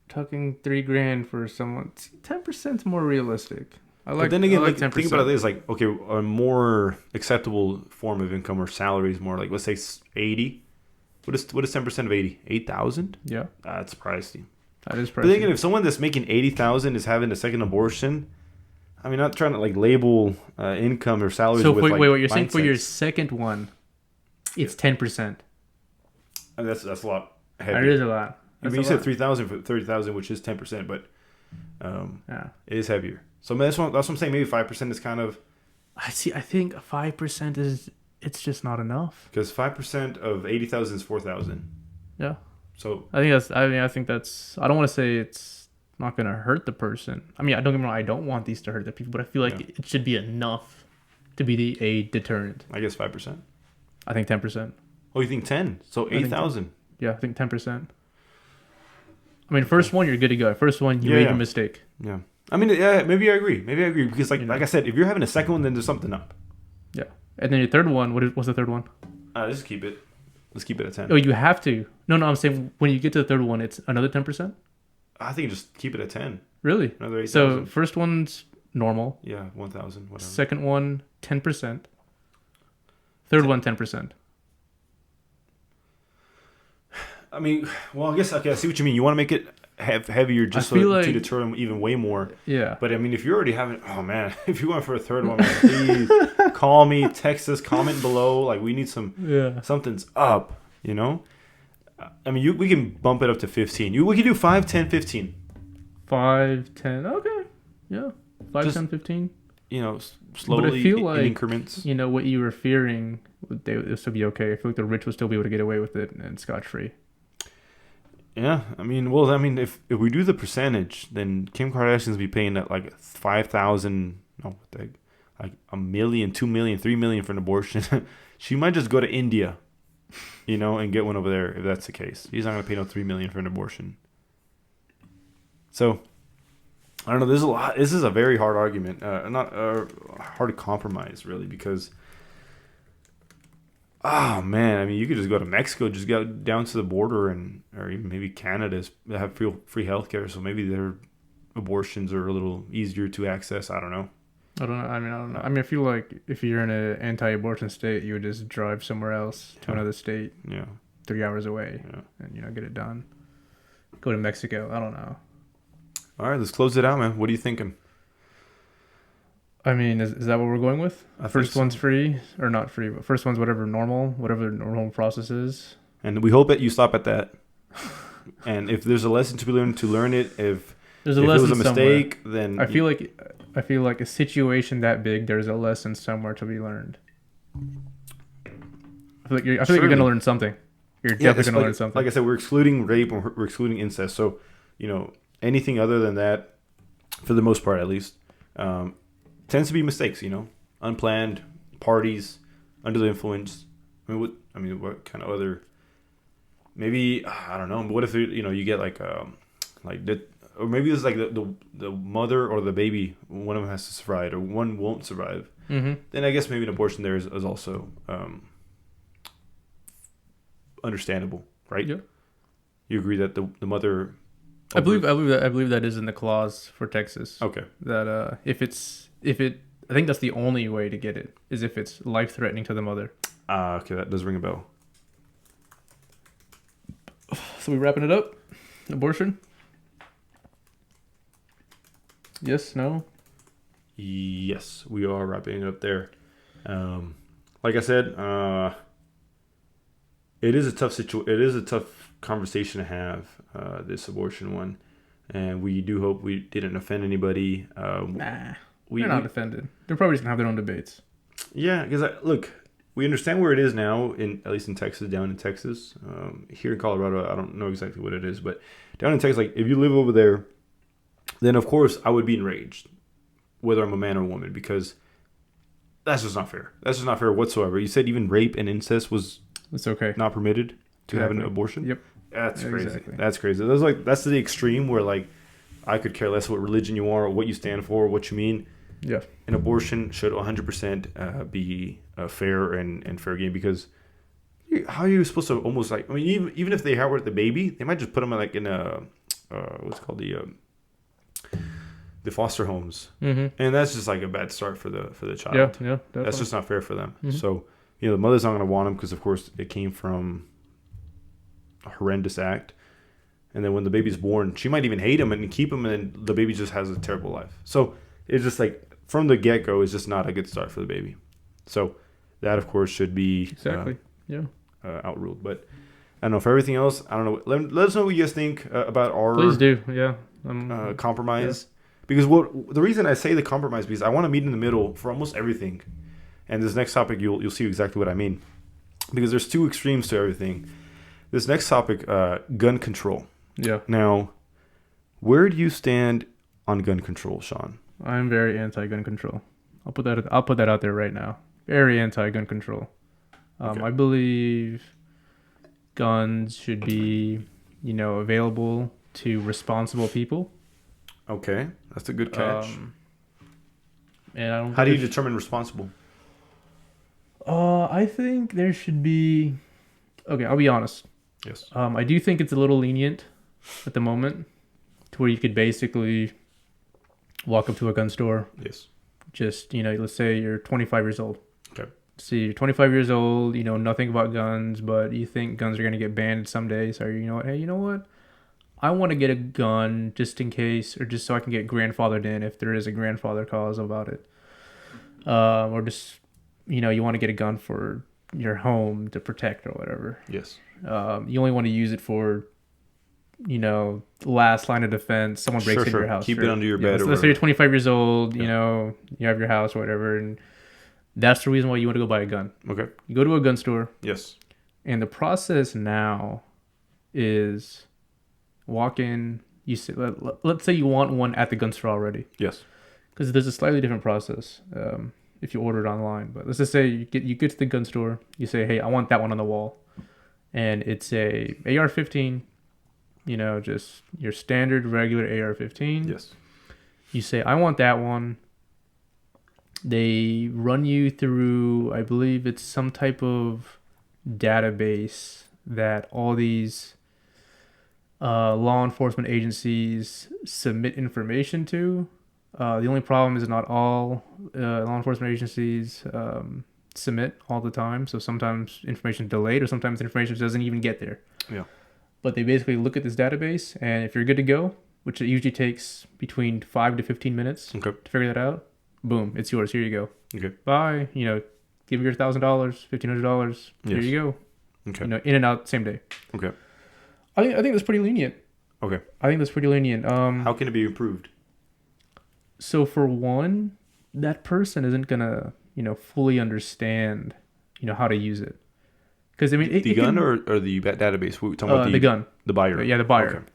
Tucking $3,000 for someone. 10% is more realistic. But then again, like 10%. Think about it this: like, okay, a more acceptable form of income or salary is more like, let's say 80. What is 10% of 80? 8,000? Yeah, that's pricey. That is pricey. But then again, if someone that's making 80,000 is having a second abortion, I mean, not trying to like label income or salaries. So with, wait, you're saying for your second one, it's 10%. And that's a lot. Heavy. That is a lot. You said 3,000 for 30,000, which is 10%, but it is heavier. So that's what I'm saying. Maybe 5% is kind of. I think 5% is just not enough. Because 5% of 80,000 is 4,000. Yeah. So I think that's. I don't want to say it's not going to hurt the person. I mean, don't get me wrong. I don't want these to hurt the people, but I feel like it should be enough to be a deterrent. I guess 5%. I think 10%. Oh, you think 10? So 8,000. Yeah, I think 10%. I mean, first one, you're good to go. First one, you made a mistake. Yeah. I mean, maybe I agree. Because, like I said, if you're having a second one, then there's something up. Yeah. And then your third one, what's the third one? Let's keep it. Let's keep it at 10. Oh, you have to. No, I'm saying when you get to the third one, it's another 10%? I think just keep it at 10. Really? Another 8,000. So, first one's normal. Yeah, 1,000, whatever. Second one, 10%. Third one, 10%. I mean, well, I guess, okay, I see what you mean. You want to make it heavier just to deter them even way more. Yeah. But, I mean, if you're already having, oh, man, if you're going for a third one, man, please call me, text us, comment below. Like, we need something's up, I mean, we can bump it up to 15. We can do 5, 10, 15. 5, 10, okay. Yeah. 5, 10, 15. Slowly but I feel like, in increments. What you were fearing, it would still be okay. I feel like the rich would still be able to get away with it and scotch-free. Yeah, I mean, if we do the percentage, then Kim Kardashian's be paying at like 5,000, like $1 million, $2 million, $3 million for an abortion. She might just go to India, and get one over there if that's the case. She's not gonna pay no $3 million for an abortion. So, I don't know. There's a lot. This is a very hard argument, not hard compromise really, because. Oh man, I mean, you could just go to Mexico, just go down to the border, or even maybe Canada have free healthcare, so maybe their abortions are a little easier to access. I don't know. I don't know. I mean, I feel like if you're in an anti-abortion state, you would just drive somewhere else to another state, 3 hours away, and get it done. Go to Mexico. I don't know. All right, let's close it out, man. What are you thinking? I mean, is that what we're going with? First one's free, or not free, but first one's whatever the normal process is. And we hope that you stop at that. And if there's a lesson to be learned, to learn it. If it was a mistake, then I feel like a situation that big, there's a lesson somewhere to be learned. I feel like you're gonna learn something. You're definitely gonna learn something. Like I said, we're excluding rape and we're excluding incest. So anything other than that, for the most part at least. Tends to be mistakes, unplanned parties, under the influence. What kind of other? Maybe I don't know. But what if you get like that, or maybe it's like the mother or the baby, one of them has to survive, or one won't survive. Mm-hmm. Then I guess maybe an abortion there is also understandable, right? Yeah. You agree that the mother. I believe that is in the clause for Texas. Okay. That I think that's the only way to get it, is if it's life-threatening to the mother. Okay, that does ring a bell. So we wrapping it up? Abortion? Yes, no? Yes, we are wrapping it up there. Like I said, it is a tough It is a tough conversation to have, this abortion one. And we do hope we didn't offend anybody. They're not offended. They're probably just going to have their own debates. Yeah, because look, we understand where it is now, at least in Texas, down in Texas. Here in Colorado, I don't know exactly what it is, but down in Texas, like if you live over there, then of course I would be enraged, whether I'm a man or a woman, because that's just not fair. That's just not fair whatsoever. You said even rape and incest it's okay, not permitted to have an abortion? Yep. That's crazy. Exactly. That's crazy. That's the extreme where like I could care less what religion you are, or what you stand for, or what you mean. Yeah. An abortion should 100% be a fair and fair game, because how are you supposed to almost like, I mean, even if they have the baby, they might just put them like in a, what's it called, the foster homes. And that's just like a bad start for the child. Yeah, definitely. That's just not fair for them. So, the mother's not going to want them because, of course, it came from a horrendous act. And then when the baby's born, she might even hate him and keep him, and then the baby just has a terrible life. So it's just like, from the get-go, it's just not a good start for the baby. So that, of course, should be exactly outruled. But I don't know. For everything else, I don't know. Let us know what you guys think about our please do. compromise. Because the reason I say the compromise, because I want to meet in the middle for almost everything. And this next topic, you'll see exactly what I mean. Because there's two extremes to everything. This next topic, gun control. Yeah. Now, where do you stand on gun control, Sean? I'm very anti-gun control. I'll put that out there right now. Very anti-gun control. Okay. I believe guns should be, available to responsible people. Okay, that's a good catch. And I don't. How do you determine responsible? I think there should be. Okay, I'll be honest. Yes. I do think it's a little lenient at the moment, to where you could basically walk up to a gun store. Yes. Just, let's say you're 25 years old. Okay. See, you're 25 years old, you know nothing about guns, but you think guns are going to get banned someday. So hey, you know what? I want to get a gun just in case, or just so I can get grandfathered in if there is a grandfather clause about it. Or just, you want to get a gun for your home to protect or whatever. Yes. You only want to use it for, last line of defense. Someone breaks into your house. Keep it under your bed. So let's say you're 25 years old, you have your house or whatever, and that's the reason why you want to go buy a gun. Okay. You go to a gun store. Yes. And the process now is walk in. You say, let's say you want one at the gun store already. Yes. Because there's a slightly different process if you order it online. But let's just say you get to the gun store. You say, hey, I want that one on the wall. And it's a AR-15, just your standard regular AR-15. Yes. You say, I want that one. They run you through, I believe it's some type of database that all these law enforcement agencies submit information to. The only problem is not all law enforcement agencies submit all the time. So sometimes information is delayed, or sometimes information doesn't even get there. Yeah. But they basically look at this database, and if you're good to go, which it usually takes between 5 to 15 minutes to figure that out, boom, it's yours. Here you go. Okay. Bye. Give me your $1,000, $1,500. Here you go. Okay. In and out same day. Okay. I think that's pretty lenient. Okay. I think that's pretty lenient. How can it be improved? So for one, that person isn't gonna, fully understand, how to use it. Because the gun or the database? We're talking about the gun. The buyer. Yeah, the buyer. Okay.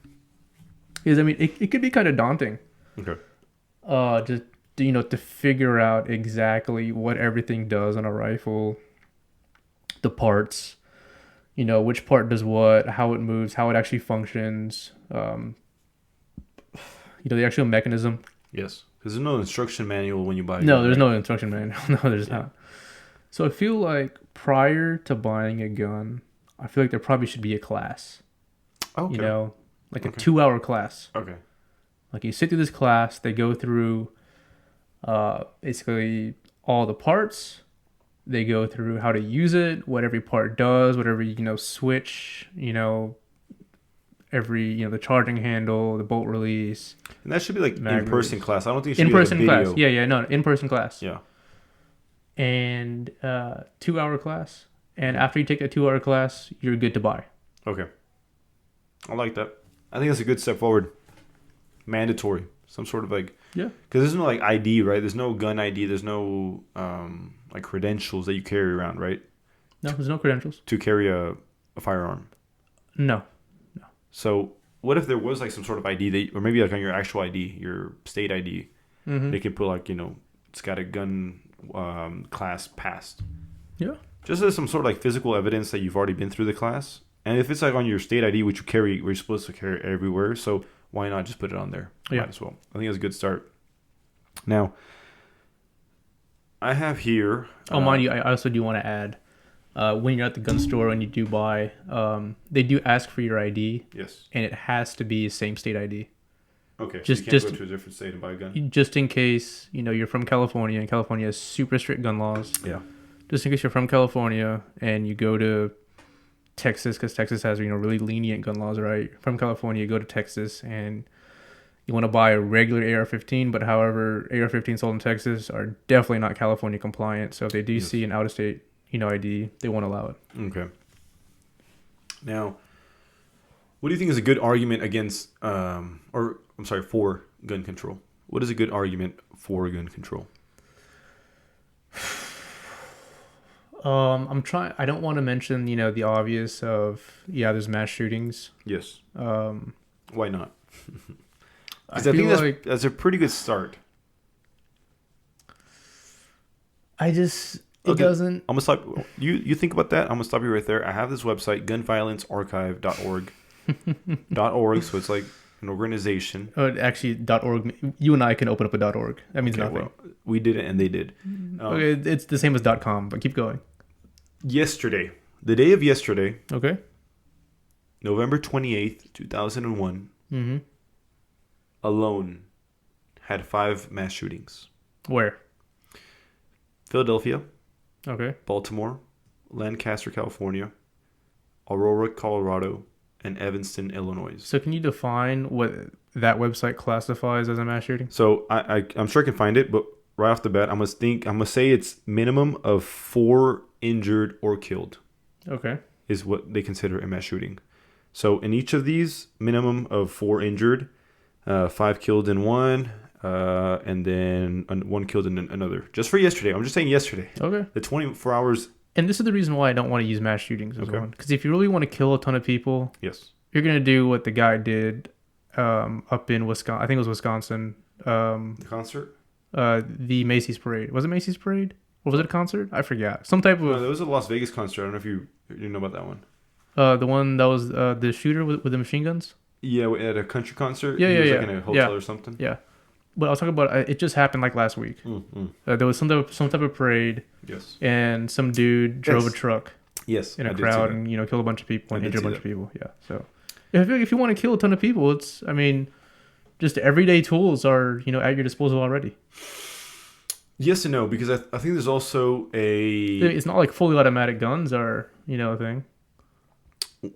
Because it could be kind of daunting. Okay. Just to figure out exactly what everything does on a rifle, the parts, which part does what, how it moves, how it actually functions, the actual mechanism. Yes. Because there's no instruction manual when you buy a No, gun, there's right? no instruction manual. No, there's not. So I feel like prior to buying a gun, I feel like there probably should be a class. Okay. A 2-hour class. Okay. Like you sit through this class, they go through basically all the parts. They go through how to use it, what every part does, whatever, switch, every, the charging handle, the bolt release. And that should be like in-person class. I don't think it should in-person be like a class. video. Yeah, no, in-person class. Yeah. And 2-hour class. And after you take that 2-hour class, you're good to buy. Okay. I like that. I think that's a good step forward. Mandatory. Some sort of like... Yeah. Because there's no like ID, right? There's no gun ID. There's no like credentials that you carry around, right? No, there's no credentials. To carry a firearm. No. So what if there was like some sort of ID or maybe like on your actual ID, your state ID, they could put like, it's got a gun class passed. Yeah. Just as some sort of like physical evidence that you've already been through the class. And if it's like on your state ID, which you carry, we're supposed to carry everywhere. So why not just put it on there? Yeah. Might as well. I think it's a good start. Now, I have here. Mind you, I also do want to add, when you're at the gun store and you do buy, they do ask for your ID. Yes. And it has to be same state ID. Okay. Just so you can't go to a different state and buy a gun. Just in case you're from California and California has super strict gun laws. Yeah. Just in case you're from California and you go to Texas, because Texas has really lenient gun laws, right? From California, you go to Texas and you want to buy a regular AR-15, but however, AR-15 sold in Texas are definitely not California compliant. So if they do see an out-of-state, ID, they won't allow it. Okay. Now, what do you think is a good argument against, for gun control? What is a good argument for gun control? I don't want to mention, the obvious of, there's mass shootings. Yes. Why not? Because I think that's a pretty good start. It doesn't. I'm gonna stop. You think about that. I'm gonna stop you right there. I have this website, gunviolencearchive.org. .org. So it's like an organization. Actually, .org. You and I can open up a .org. That means nothing. Well, we did it, and they did. Okay, it's the same as .com, but keep going. Yesterday, the day of yesterday. Okay. November 28th, 2001. Mm-hmm. Alone, had 5 mass shootings. Where? Philadelphia. Okay. Baltimore, Lancaster, California, Aurora, Colorado, and Evanston, Illinois. So can you define what that website classifies as a mass shooting? So I'm sure I can find it, but right off the bat, I'm gonna say it's minimum of 4 injured or killed. Okay. Is what they consider a mass shooting. So in each of these, minimum of 4 injured, 5 killed in one, and then 1 killed in another. Just for yesterday. I'm just saying yesterday. Okay. The 24 hours. And this is the reason why I don't want to use mass shootings as one. Because if you really want to kill a ton of people, yes, you're going to do what the guy did up in Wisconsin. I think it was Wisconsin. The concert? The Macy's Parade. Was it Macy's Parade? Or was it a concert? I forgot. Some type of... No, there was a Las Vegas concert. I don't know if you know about that one. The one that was the shooter with the machine guns? Yeah, at a country concert. Yeah, he was yeah. Like in a hotel or something. Yeah. But I was talking about it just happened like last week. There was some type of parade. Yes. And some dude drove a truck. Yes. In a crowd and killed a bunch of people and injured a bunch of people. Yeah. So if you want to kill a ton of people, just everyday tools are at your disposal already. Yes and no, because I think there's also It's not like fully automatic guns are a thing.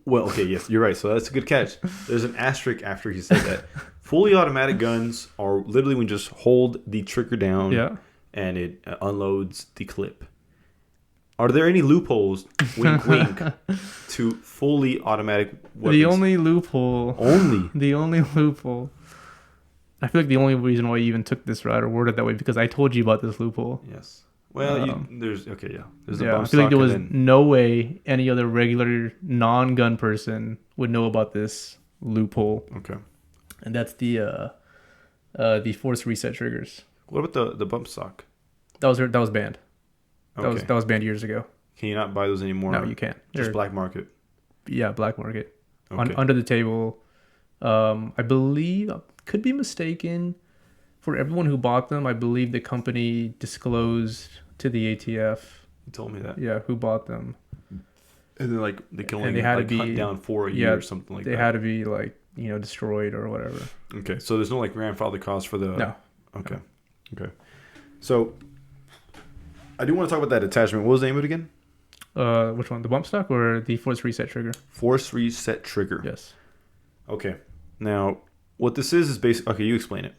Well, okay, yes, you're right. So that's a good catch. There's an asterisk after he said that. Fully automatic guns are literally when you just hold the trigger down and it unloads the clip. Are there any loopholes, wink, wink, to fully automatic weapons? The only loophole. I feel like the only reason why you even took this route or worded that way because I told you about this loophole. Yes. Well, there's a I feel like there was no way any other regular non-gun person would know about this loophole. Okay. And that's the force reset triggers. What about the bump stock? That was banned. Okay. That was banned years ago. Can you not buy those anymore? No, you can't. Just black market. Yeah, black market. Okay. Under the table. I believe, I could be mistaken. For everyone who bought them, I believe the company disclosed to the ATF. You told me that. Yeah, who bought them. And then they can only hunt down for a year or something like that. They had to be destroyed or whatever. Okay, so there's no grandfather cost for the... No. Okay. No. Okay. So, I do want to talk about that attachment. What was the name of it again? Which one? The bump stock or the force reset trigger? Force reset trigger. Yes. Okay. Now, what this is basically... Okay, you explain it.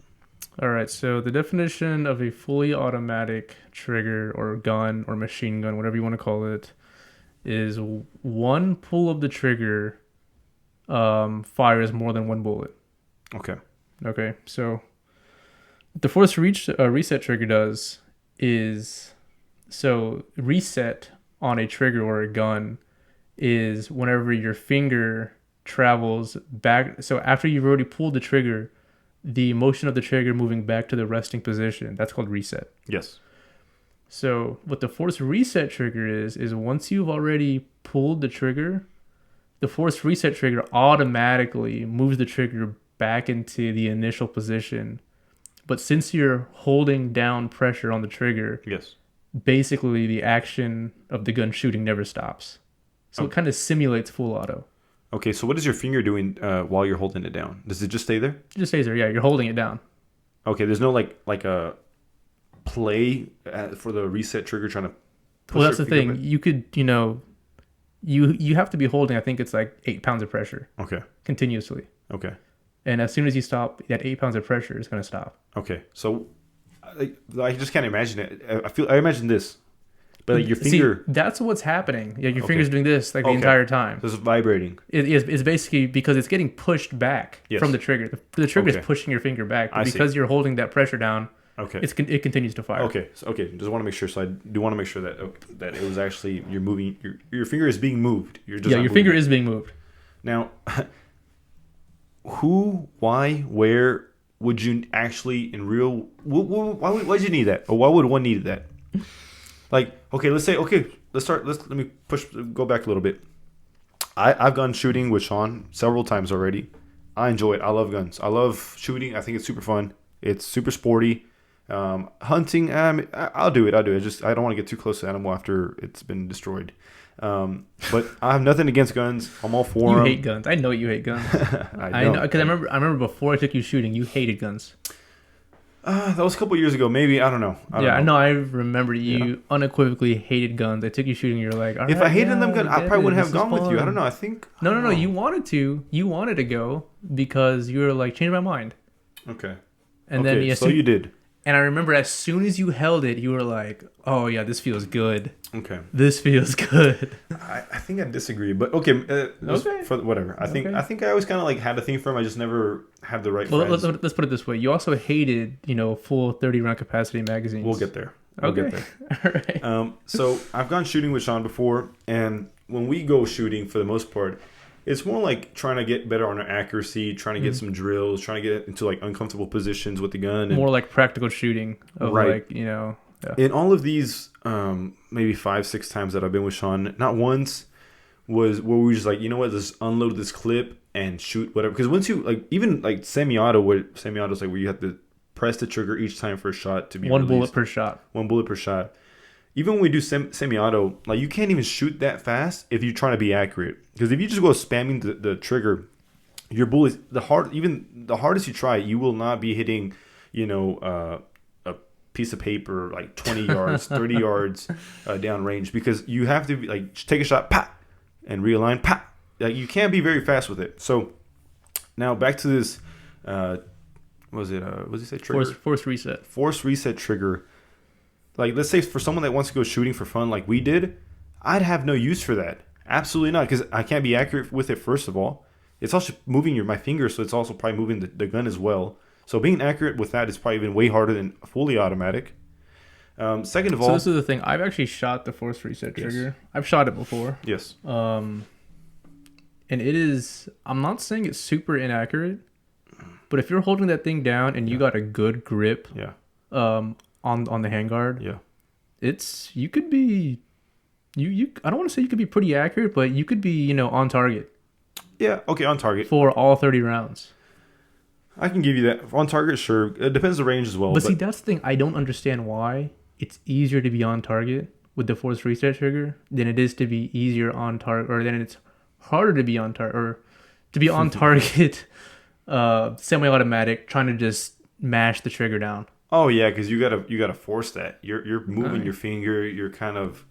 All right, so the definition of a fully automatic trigger or gun or machine gun, whatever you want to call it, is one pull of the trigger fires more than one bullet. Okay. Okay, so what the force reset trigger does is, so reset on a trigger or a gun is whenever your finger travels back. So after you've already pulled the trigger, the motion of the trigger moving back to the resting position, that's called reset. Yes. So what the force reset trigger is once you've already pulled the trigger, the force reset trigger automatically moves the trigger back into the initial position. But since you're holding down pressure on the trigger, Yes. basically the action of the gun shooting never stops. So it kind of simulates full auto. Okay, so what is your finger doing while you're holding it down? Does it just stay there? It just stays there. Yeah, you're holding it down. Okay, there's no like a play for the reset trigger trying to push. Well, that's the your finger thing. You could, you have to be holding, I think it's like 8 pounds of pressure back? Okay. continuously. Okay. And as soon as you stop, that 8 pounds of pressure is going to stop. Okay. So I just can't imagine it. I imagine this. But like your finger... See, that's what's happening. Yeah, your finger's doing this like the entire time. So it's vibrating. It's basically because it's getting pushed back from the trigger. The trigger is pushing your finger back. But because you're holding that pressure down, it continues to fire. Okay. So, just want to make sure. So I do want to make sure that it was actually you're moving. Your finger is being moved. You're just your finger is being moved. Now, who, why, where would you actually in real? Why'd you need that? Or why would one need that? Like, okay, let's start. Let me go back a little bit. I've gone shooting with Sean several times already. I enjoy it. I love guns. I love shooting. I think it's super fun. It's super sporty. Hunting, I'll do it. I don't want to get too close to the animal after it's been destroyed. But I have nothing against guns. I'm all for them. You hate guns. I know you hate guns. I know because I remember before I took you shooting, you hated guns. That was a couple years ago, maybe. I don't know. I know. I remember you unequivocally hated guns. I took you shooting. You're like, if I hated them, I probably wouldn't have gone with you. I don't know. I think no. You wanted to. You wanted to go because you were like, change my mind. Okay. And then so you did. And I remember as soon as you held it, you were like, "Oh yeah, this feels good. Okay, this feels good." I think I disagree, but okay. For whatever. I think I always kind of like had a thing for him. I just never had the right. Well, let's put it this way. You also hated, full 30 round capacity magazines. We'll get there. All right. So I've gone shooting with Sean before, and when we go shooting, for the most part, it's more like trying to get better on our accuracy, trying to get some drills, trying to get into like uncomfortable positions with the gun. And, more like practical shooting of like, Yeah. In all of these, maybe 5-6 times that I've been with Sean, not once was where we were just like, you know what, just unload this clip and shoot whatever. Because once you like, even like semi-auto, where semi-auto is like where you have to press the trigger each time for a shot to be one released. bullet per shot. One bullet per shot. Even when we do semi-auto, like you can't even shoot that fast if you're trying to be accurate. Because if you just go spamming the trigger, your bullets, even the hardest you try, you will not be hitting, a piece of paper like 20 yards, 30 yards down range, because you have to like take a shot, pop, and realign, pop. Like you can't be very fast with it. So now back to this. What did he say? Trigger? Force reset. Force reset trigger. Like, let's say for someone that wants to go shooting for fun like we did, I'd have no use for that. Absolutely not, because I can't be accurate with it, first of all. It's also moving my finger, so it's also probably moving the gun as well. So being accurate with that is probably even way harder than fully automatic. Second of all... So this is the thing. I've actually shot the force reset trigger. Yes. I've shot it before. Yes. And it is... I'm not saying it's super inaccurate, but if you're holding that thing down and you got a good grip... on the handguard, you could be I don't want to say you could be pretty accurate, but you could be on target. Yeah, okay, on target for all 30 rounds. I can give you that. On target, sure. It depends the range as well. But see, that's the thing. I don't understand why it's easier to be on target with the force reset trigger than it is to be easier on target, or then it's harder to be on target, or to be on target semi-automatic, trying to just mash the trigger down. Oh yeah, because you gotta force that. You're moving your finger. You're kind of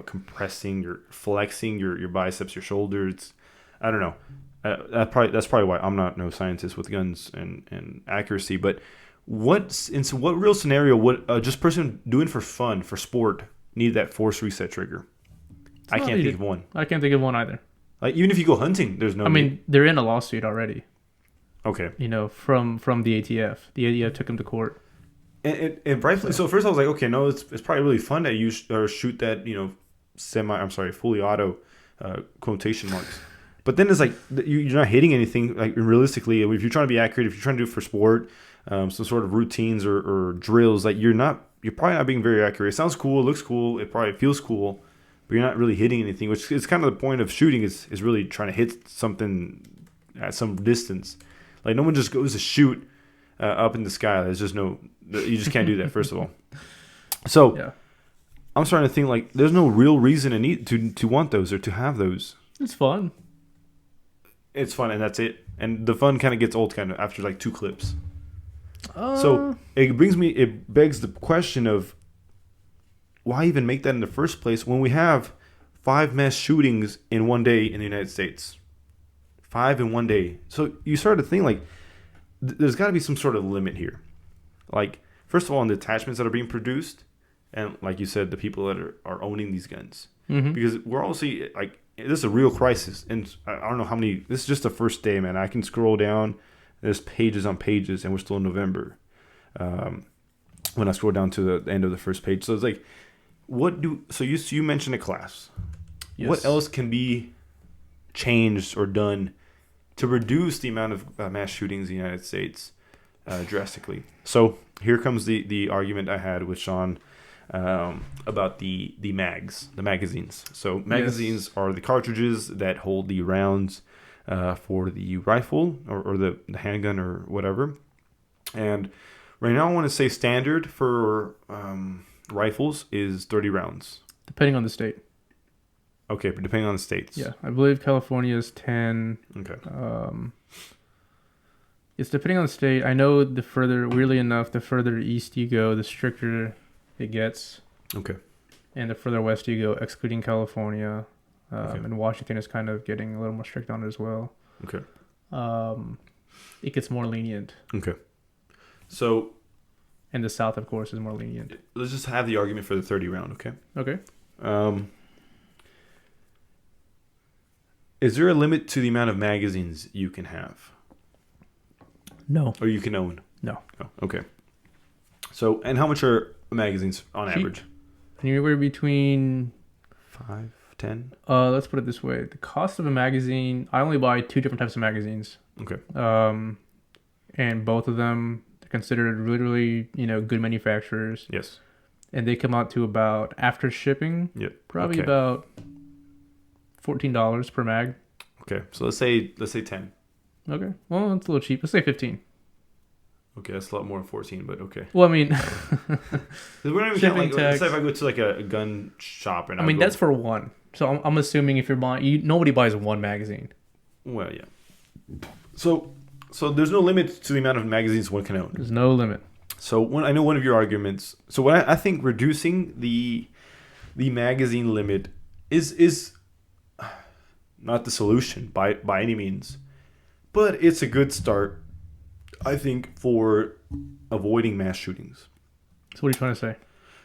compressing. You're flexing your biceps, your shoulders. I don't know. That's probably why I'm not no scientist with guns and accuracy. But what real scenario would just person doing for fun, for sport, need that force reset trigger? I can't think of one. I can't think of one either. Like even if you go hunting, there's no. I mean, they're in a lawsuit already. Okay. From the ATF. The ATF took him to court. And rightfully so. First I was like, okay, no, it's probably really fun that you shoot that, fully auto, quotation marks. But then it's like, you're not hitting anything, like realistically. If you're trying to be accurate, if you're trying to do it for sport, some sort of routines or drills, like you're probably not being very accurate. It sounds cool, it looks cool, it probably feels cool, but you're not really hitting anything, which is kind of the point of shooting is really trying to hit something at some distance. Like no one just goes to shoot up in the sky. There's just no. You just can't do that. First of all, so Yeah. I'm starting to think like there's no real reason to want those or to have those. It's fun. It's fun and that's it. And the fun kind of gets old kind of after like 2 clips. So it begs the question of why even make that in the first place when we have 5 mass shootings in one day in the United States? 5 in one day. So you start to think like there's got to be some sort of limit here. Like first of all, on the attachments that are being produced, and like you said, the people that are owning these guns, because we're also like this is a real crisis, and I don't know how many. This is just the first day, man. I can scroll down. There's pages on pages, and we're still in November. When I scroll down to the end of the first page, so it's like, you mentioned a class. Yes. What else can be changed or done to reduce the amount of mass shootings in the United States drastically? So here comes the argument I had with Sean about the magazines. So magazines are the cartridges that hold the rounds for the rifle or the handgun or whatever. And right now I want to say standard for rifles is 30 rounds. Depending on the state. Okay, but depending on the states. Yeah, I believe California is 10. Okay. It's depending on the state. I know weirdly enough, the further east you go, the stricter it gets. Okay. And the further west you go, excluding California, and Washington is kind of getting a little more strict on it as well. Okay. It gets more lenient. Okay. So. And the South, of course, is more lenient. Let's just have the argument for the 30 round, okay? Okay. Is there a limit to the amount of magazines you can have? No. Or you can own? No. Oh, okay. So, and how much are magazines on average? Anywhere between 5, 10? Let's put it this way. The cost of a magazine, I only buy 2 different types of magazines. Okay. And both of them are considered literally, good manufacturers. Yes. And they come out to about, after shipping, probably about $14 per mag. Okay. So let's say 10. Okay. Well, it's a little cheap. Let's say 15. Okay, that's a lot more than 14, but okay. Well, I mean, we're not even like, let's say if I go to like a gun shop and that's for one. So I'm assuming if you're buying, nobody buys one magazine. Well, yeah. So there's no limit to the amount of magazines one can own. There's no limit. So I know one of your arguments. So what I think reducing the magazine limit is not the solution by any means, but it's a good start, I think, for avoiding mass shootings. So what are you trying to say?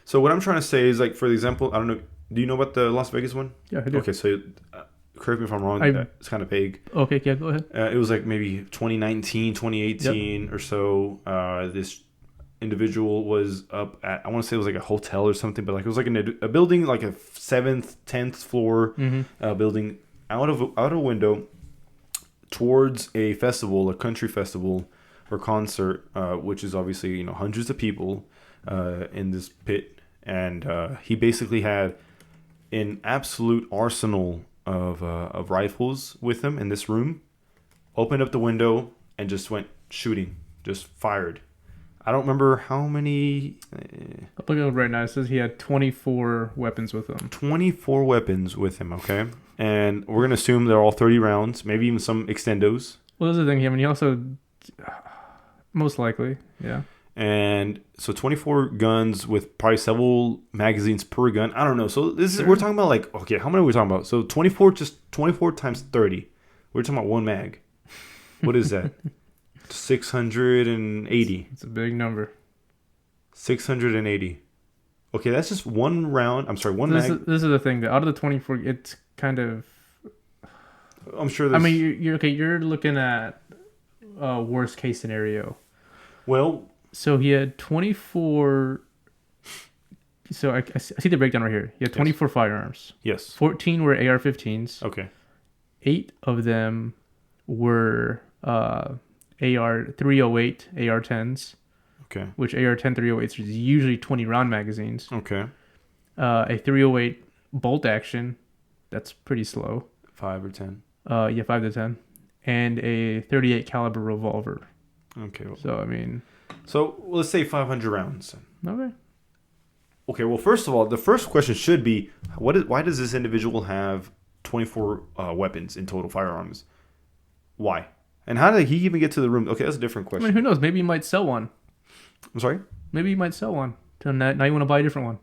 So what I'm trying to say is, like, for example, I don't know. Do you know about the Las Vegas one? Yeah, I do. Okay, so correct me if I'm wrong. It's kind of vague. Okay, yeah, go ahead. It was like maybe 2019, 2018 or so. This individual was up at, I want to say it was like a hotel or something, but like it was like in a building, like a 7th, 10th floor building out of a window towards a festival, a country festival or concert, which is obviously, hundreds of people in this pit. And he basically had an absolute arsenal of rifles with him in this room, opened up the window and just went shooting, just fired. I don't remember how many. I'm looking at it right now. It says he had 24 weapons with him. 24 weapons with him, okay? And we're going to assume they're all 30 rounds, maybe even some extendos. Well, that's the thing. I mean, he also, most likely, yeah. And so 24 guns with probably several magazines per gun. I don't know. So this is, we're talking about like, okay, how many are we talking about? So 24 times 30. We're talking about one mag. What is that? 680. It's a big number. 680. Okay, that's just one round. I'm sorry, mag. This is the thing. That out of the 24, it's kind of. I'm sure. I mean, you're okay. You're looking at worst case scenario. Well, so he had 24. So I see the breakdown right here. He had 24 firearms. Yes. 14 were AR-15s. Okay. 8 of them were AR-308 AR-10s. Okay. Which AR-10 308s is usually 20 round magazines. Okay. A 308 bolt action, that's pretty slow. 5 or 10. Yeah, 5 to 10. and a 38 caliber revolver. Okay. Well, So I mean, so let's say 500 rounds. okay. Okay. Well, first of all, the first question should be, why does this individual have 24 weapons in total, firearms? Why? And how did he even get to the room? Okay, that's a different I question. mean, who knows? Maybe he might sell one. I'm sorry? Maybe you might sell one. So now you want to buy a different one.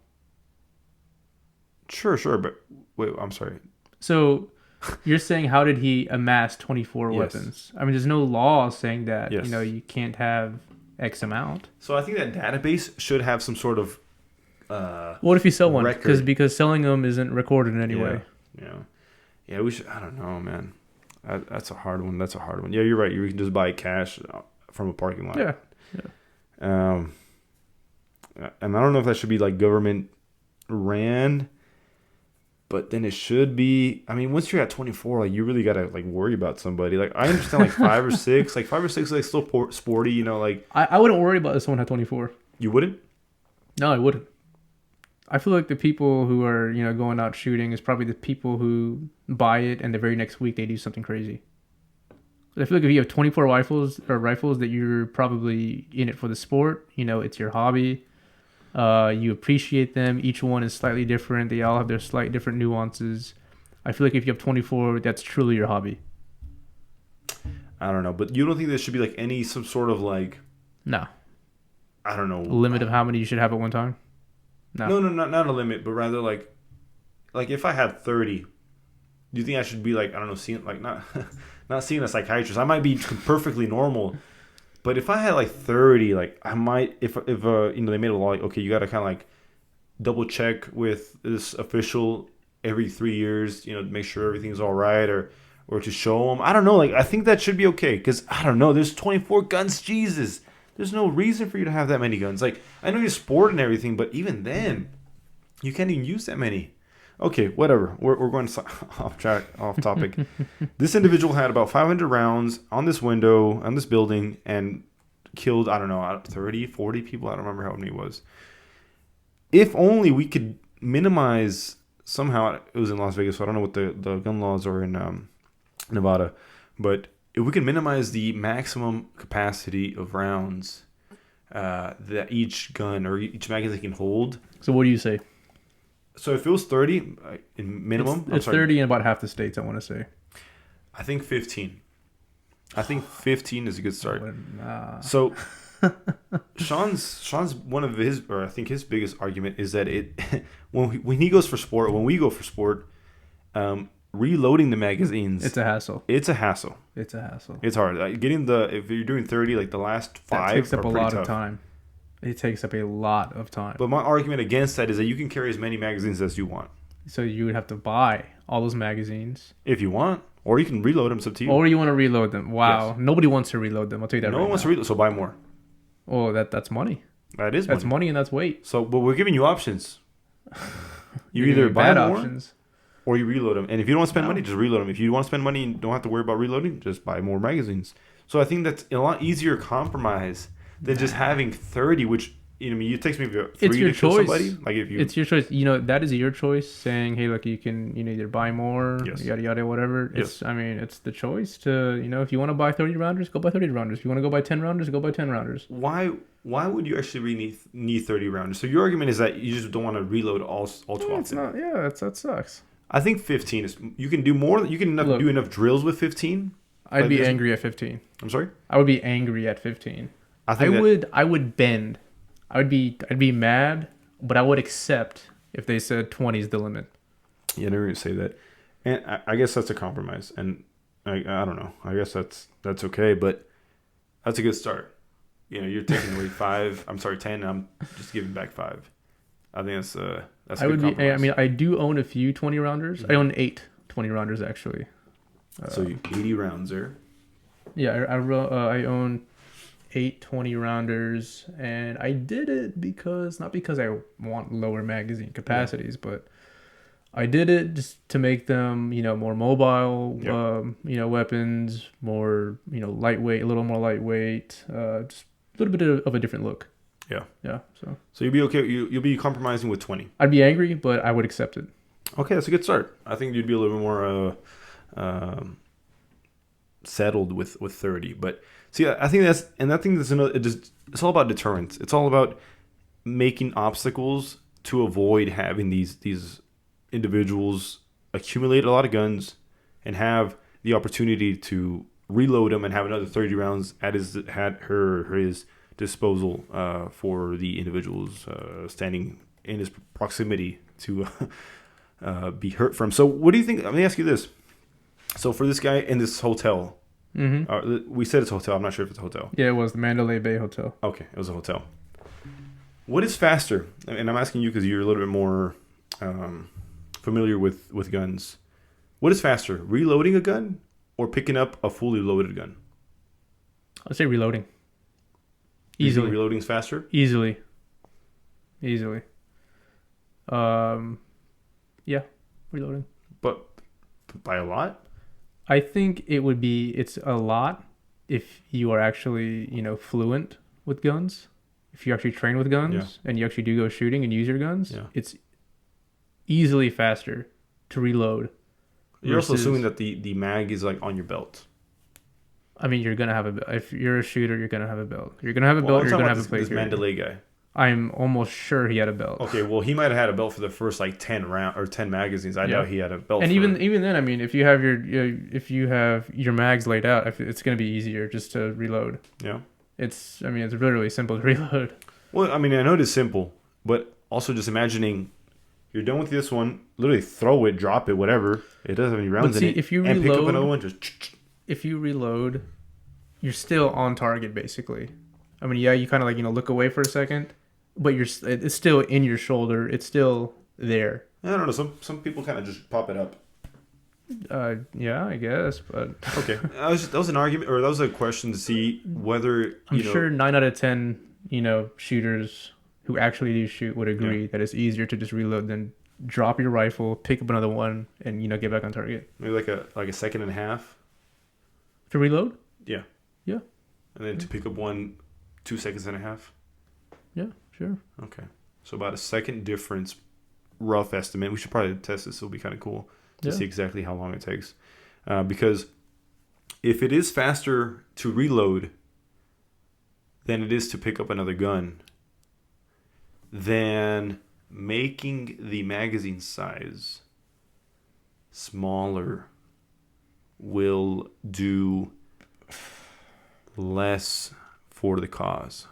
Sure, but wait, I'm sorry. So you're saying how did he amass 24 Yes. weapons? I mean, there's no law saying that, Yes. you can't have X amount. So I think that database should have some sort of What if you sell one? record. Because selling them isn't recorded in any way. Yeah, we should. I don't know, man. That's a hard one. Yeah, you're right. You can just buy cash from a parking lot. Yeah. And I don't know if that should be like government ran, but then it should be. I mean, once you're at 24, like you really gotta like worry about somebody. Like I understand like 5 or 6, like 5 or 6, like still sporty. Like I wouldn't worry about if someone had 24. you wouldn't. No, I wouldn't. I feel like the people who are, going out shooting is probably the people who buy it and the very next week they do something crazy. I feel like if you have 24 rifles that you're probably in it for the sport, it's your hobby. You appreciate them. Each one is slightly different. They all have their slight different nuances. I feel like if you have 24, that's truly your hobby. I don't know, but you don't think there should be like some sort of like, No. I don't know, A limit of how many you should have at one time? No. No, not a limit, but rather like if I had 30, do you think I should be like, I don't know, seeing like not seeing a psychiatrist? I might be perfectly normal, but if I had like 30, like I might if they made a law like, okay, you got to kind of like double check with this official every 3 years, to make sure everything's all right, or to show them. I don't know, like I think that should be okay, because I don't know, there's 24 guns, Jesus. There's no reason for you to have that many guns. Like, I know you're sport and everything, but even then, you can't even use that many. Okay, whatever. We're going off topic. This individual had about 500 rounds on this window, on this building, and killed, I don't know, 30, 40 people. I don't remember how many it was. If only we could minimize, somehow, it was in Las Vegas, so I don't know what the gun laws are in Nevada, but if we can minimize the maximum capacity of rounds that each gun or each magazine can hold. So what do you say? So if it was 30 in minimum, it's 30 in about half the states, I want to say. I think 15. I think 15 is a good start. Nah. So Sean's one of his, or I think his biggest argument is that when he goes for sport, when we go for sport, reloading the magazines, it's a hassle. It's a hassle. It's a hassle. It's hard. Like if you're doing 30, like the last 5 that takes up a lot tough. of time. It takes up a lot of time. But my argument against that is that you can carry as many magazines as you want. So you would have to buy all those magazines. If you want. Or you can reload them, it's up to you. Or you want to reload them. Wow. Yes. Nobody wants to reload them. I'll tell you that No one wants to reload, so buy more. Oh, that's money. That's money and that's weight. So, but we're giving you options. You You're either giving buy bad more options. or you reload them. And if you don't want to spend money, just reload them. If you want to spend money and don't have to worry about reloading, just buy more magazines. So I think that's a lot easier compromise than just having 30, which it takes me 3 to kill somebody. Like it's your choice. That is your choice. Saying, hey, look, you can either buy more, yada yada, whatever. It's it's the choice to if you want to buy 30 rounders, go buy 30 rounders. If you want to go buy 10 rounders, go buy 10 rounders. Why would you actually need 30 rounders? So your argument is that you just don't want to reload all too often. It's not. Yeah, that sucks. I think 15 is. You can do more. You can do enough drills with 15. I'd be angry at 15. I'm sorry. I would be angry at 15. I would bend. I'd be mad, but I would accept if they said 20 is the limit. Yeah, never going to say that, and I guess that's a compromise. And I don't know. I guess that's okay, but that's a good start. You're taking away 5. I'm sorry, 10. I'm just giving back 5. I think that's a good compromise. I mean, I do own a few 20 rounders. Mm-hmm. I own 8 20 rounders actually. So 80 rounds there. Yeah, I own 8 20 rounders, and I did it not because I want lower magazine capacities, but I did it just to make them more mobile, weapons, more lightweight, a little more lightweight, just a little bit of a different look. Yeah. So you'll be okay. You'll be compromising with 20. I'd be angry, but I would accept it. Okay, that's a good start. I think you'd be a little bit more settled with 30. But see, I think that's another. It's all about deterrence. It's all about making obstacles to avoid having these individuals accumulate a lot of guns and have the opportunity to reload them and have another 30 rounds at his disposal for the individuals standing in his proximity to be hurt from. So what do you think? Let me ask you this. So for this guy in this hotel, we said it's a hotel. I'm not sure if it's a hotel. Yeah, it was the Mandalay Bay Hotel. Okay, it was a hotel. What is faster? And I'm asking you because you're a little bit more familiar with guns. What is faster, reloading a gun or picking up a fully loaded gun? I'd say reloading. Easily. Reloading's faster? Easily. Yeah, reloading. But by a lot? I think it's a lot if you are actually, fluent with guns. If you actually train with guns and you actually do go shooting and use your guns, it's easily faster to reload. You're also assuming that the mag is like on your belt. I mean, you're gonna have a belt. If you're a shooter, you're gonna have a belt. You're gonna have a belt. You're gonna have a plate. This Mandalay guy. I'm almost sure he had a belt. Okay, well, he might have had a belt for the first like 10 magazines. I know he had a belt. And even then, I mean, if you have your mags laid out, it's gonna be easier just to reload. Yeah. It's literally simple to reload. Well, I mean, I know it is simple, but also just imagining you're done with this one, literally throw it, drop it, whatever. It doesn't have any rounds in it. If you and reload, pick up another one, just. If you reload, you're still on target, basically. I mean, yeah, you kind of like look away for a second, but it's still in your shoulder. It's still there. I don't know. Some people kind of just pop it up. Yeah, I guess, but okay. That was an argument, or that was a question to see whether I'm sure 9 out of 10, shooters who actually do shoot would agree that it's easier to just reload than drop your rifle, pick up another one, and get back on target. Maybe like a second and a half to reload. Yeah. Yeah. And then to pick up one, 2 seconds and a half. Yeah, sure. Okay, so about a second difference, rough estimate. We should probably test this. It'll be kind of cool to see exactly how long it takes, because if it is faster to reload than it is to pick up another gun, then making the magazine size smaller will do less for the cause.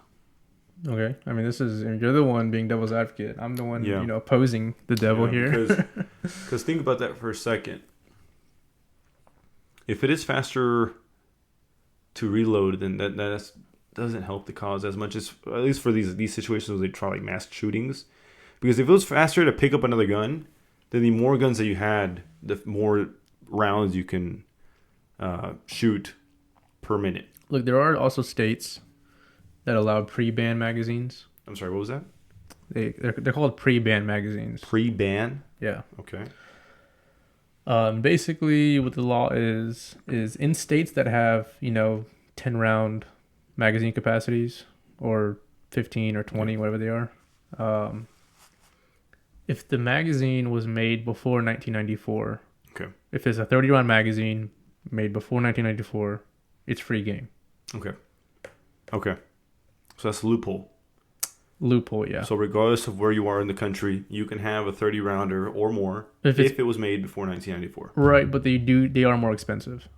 Okay, I mean, you're the one being devil's advocate. I'm the one, opposing the devil here. Because think about that for a second. If it is faster to reload, then that doesn't help the cause as much as, at least for these situations where they try like mass shootings. Because if it was faster to pick up another gun, then the more guns that you had, the more rounds you can shoot per minute. Look, there are also states that allow pre-ban magazines. I'm sorry, what was that? They're called pre-ban magazines. Pre-ban? Yeah. Okay. Basically, what the law is in states that have 10-round magazine capacities, or 15 or 20, whatever they are. If the magazine was made before 1994, okay. If it's a 30-round magazine made before 1994, it's free game. Okay. So that's a loophole. Yeah. So regardless of where you are in the country, you can have a 30-rounder or more if it was made before 1994. Right, but they are more expensive.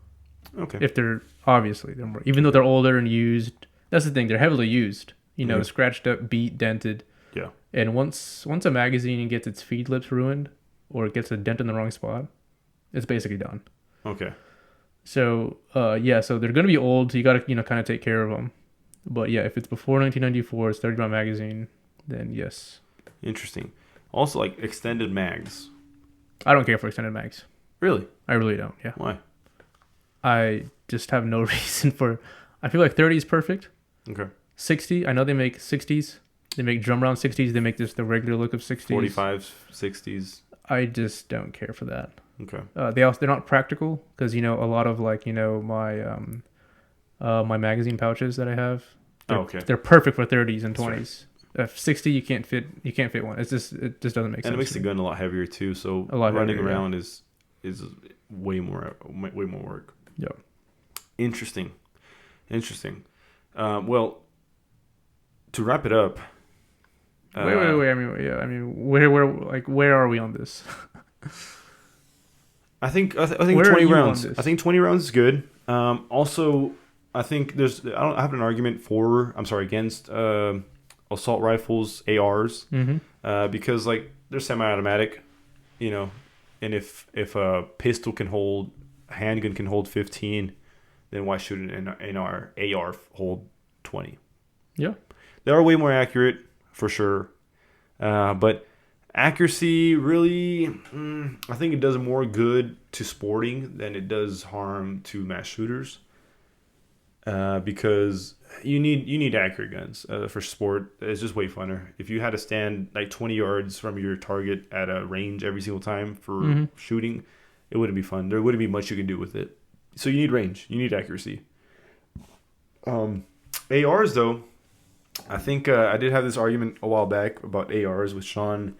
Okay. If they're more, even though they're older and used. That's the thing, they're heavily used. Scratched up, beat, dented. Yeah. And once a magazine gets its feed lips ruined or it gets a dent in the wrong spot, it's basically done. Okay. So, so they're going to be old, so you got to, kind of take care of them. But yeah, if it's before 1994, it's 30-round magazine, then yes. Interesting. Also, like extended mags. I don't care for extended mags. Really? I really don't, yeah. Why? I just have no reason for... I feel like 30 is perfect. Okay. 60, I know they make 60s. They make drum round 60s. They make just the regular look of 60s. 45s, 60s. I just don't care for that. Okay. They're not practical because, a lot of my my magazine pouches that I have. They're perfect for 30s and 20s. Right. 60 you can't fit one. It just doesn't make sense. And it makes the gun a lot heavier too. So running around is way more work. Yeah. Interesting. Interesting. Well, to wrap it up. Wait. I mean, where are we on this? I think Where 20 are you on rounds. this? I think 20 rounds is good. Also, I think I have an argument against assault rifles, ARs, because like they're semi-automatic, you know, and if a pistol can hold, a handgun can hold 15, then why shouldn't an AR hold 20? Yeah. They are way more accurate for sure, but accuracy really, I think it does more good to sporting than it does harm to mass shooters. Because you need accurate guns for sport. It's just way funner. If you had to stand like 20 yards from your target at a range every single time for shooting, it wouldn't be fun. There wouldn't be much you could do with it. So you need range. You need accuracy. ARs though, I think I did have this argument a while back about ARs with Sean,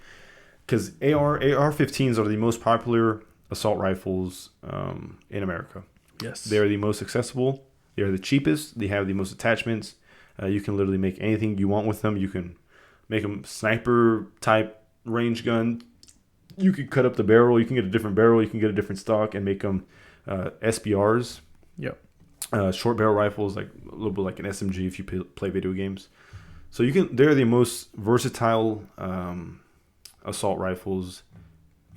because AR-15s are the most popular assault rifles in America. Yes. They are the most accessible. They are the cheapest. They have the most attachments. You can literally make anything you want with them. You can make them sniper type range gun. You can cut up the barrel. You can get a different barrel. You can get a different stock and make them SBRs. Yep. Short barrel rifles, like a little bit like an SMG if you play video games. So they're the most versatile assault rifles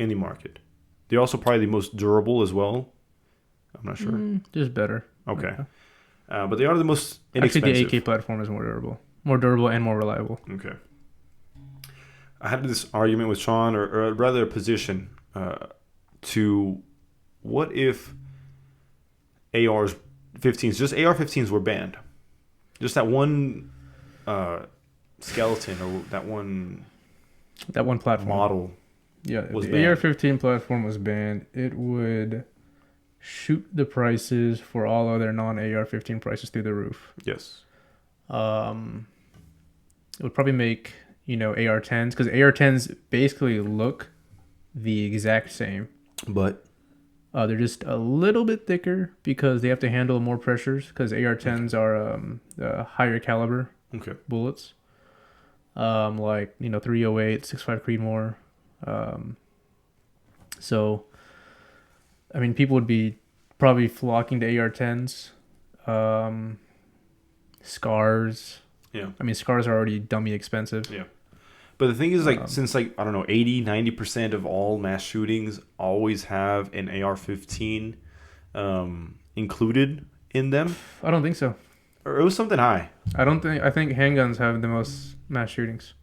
in the market. They're also probably the most durable as well. I'm not sure. Just better. Okay. Okay. But they are the most inexpensive. Actually, the AK platform is more durable and more reliable. Okay. I had this argument with Sean, or rather a position, to what if AR-15s were banned? Just that one skeleton or that one platform model. Yeah, was the banned. AR-15 platform was banned. It would shoot the prices for all other non-AR-15 prices through the roof. Yes. It would probably make, AR-10s, because AR-10s basically look the exact same. But They're just a little bit thicker because they have to handle more pressures, because AR-10s are higher caliber bullets. Like 308, 6.5 Creedmoor. So, I mean, people would be probably flocking to AR-10s. Scars. yeah. I mean, scars are already dummy expensive. Yeah. But the thing is, since 80-90% of all mass shootings always have an AR-15 included in them. I don't think so. Or it was something high. I think handguns have the most mass shootings.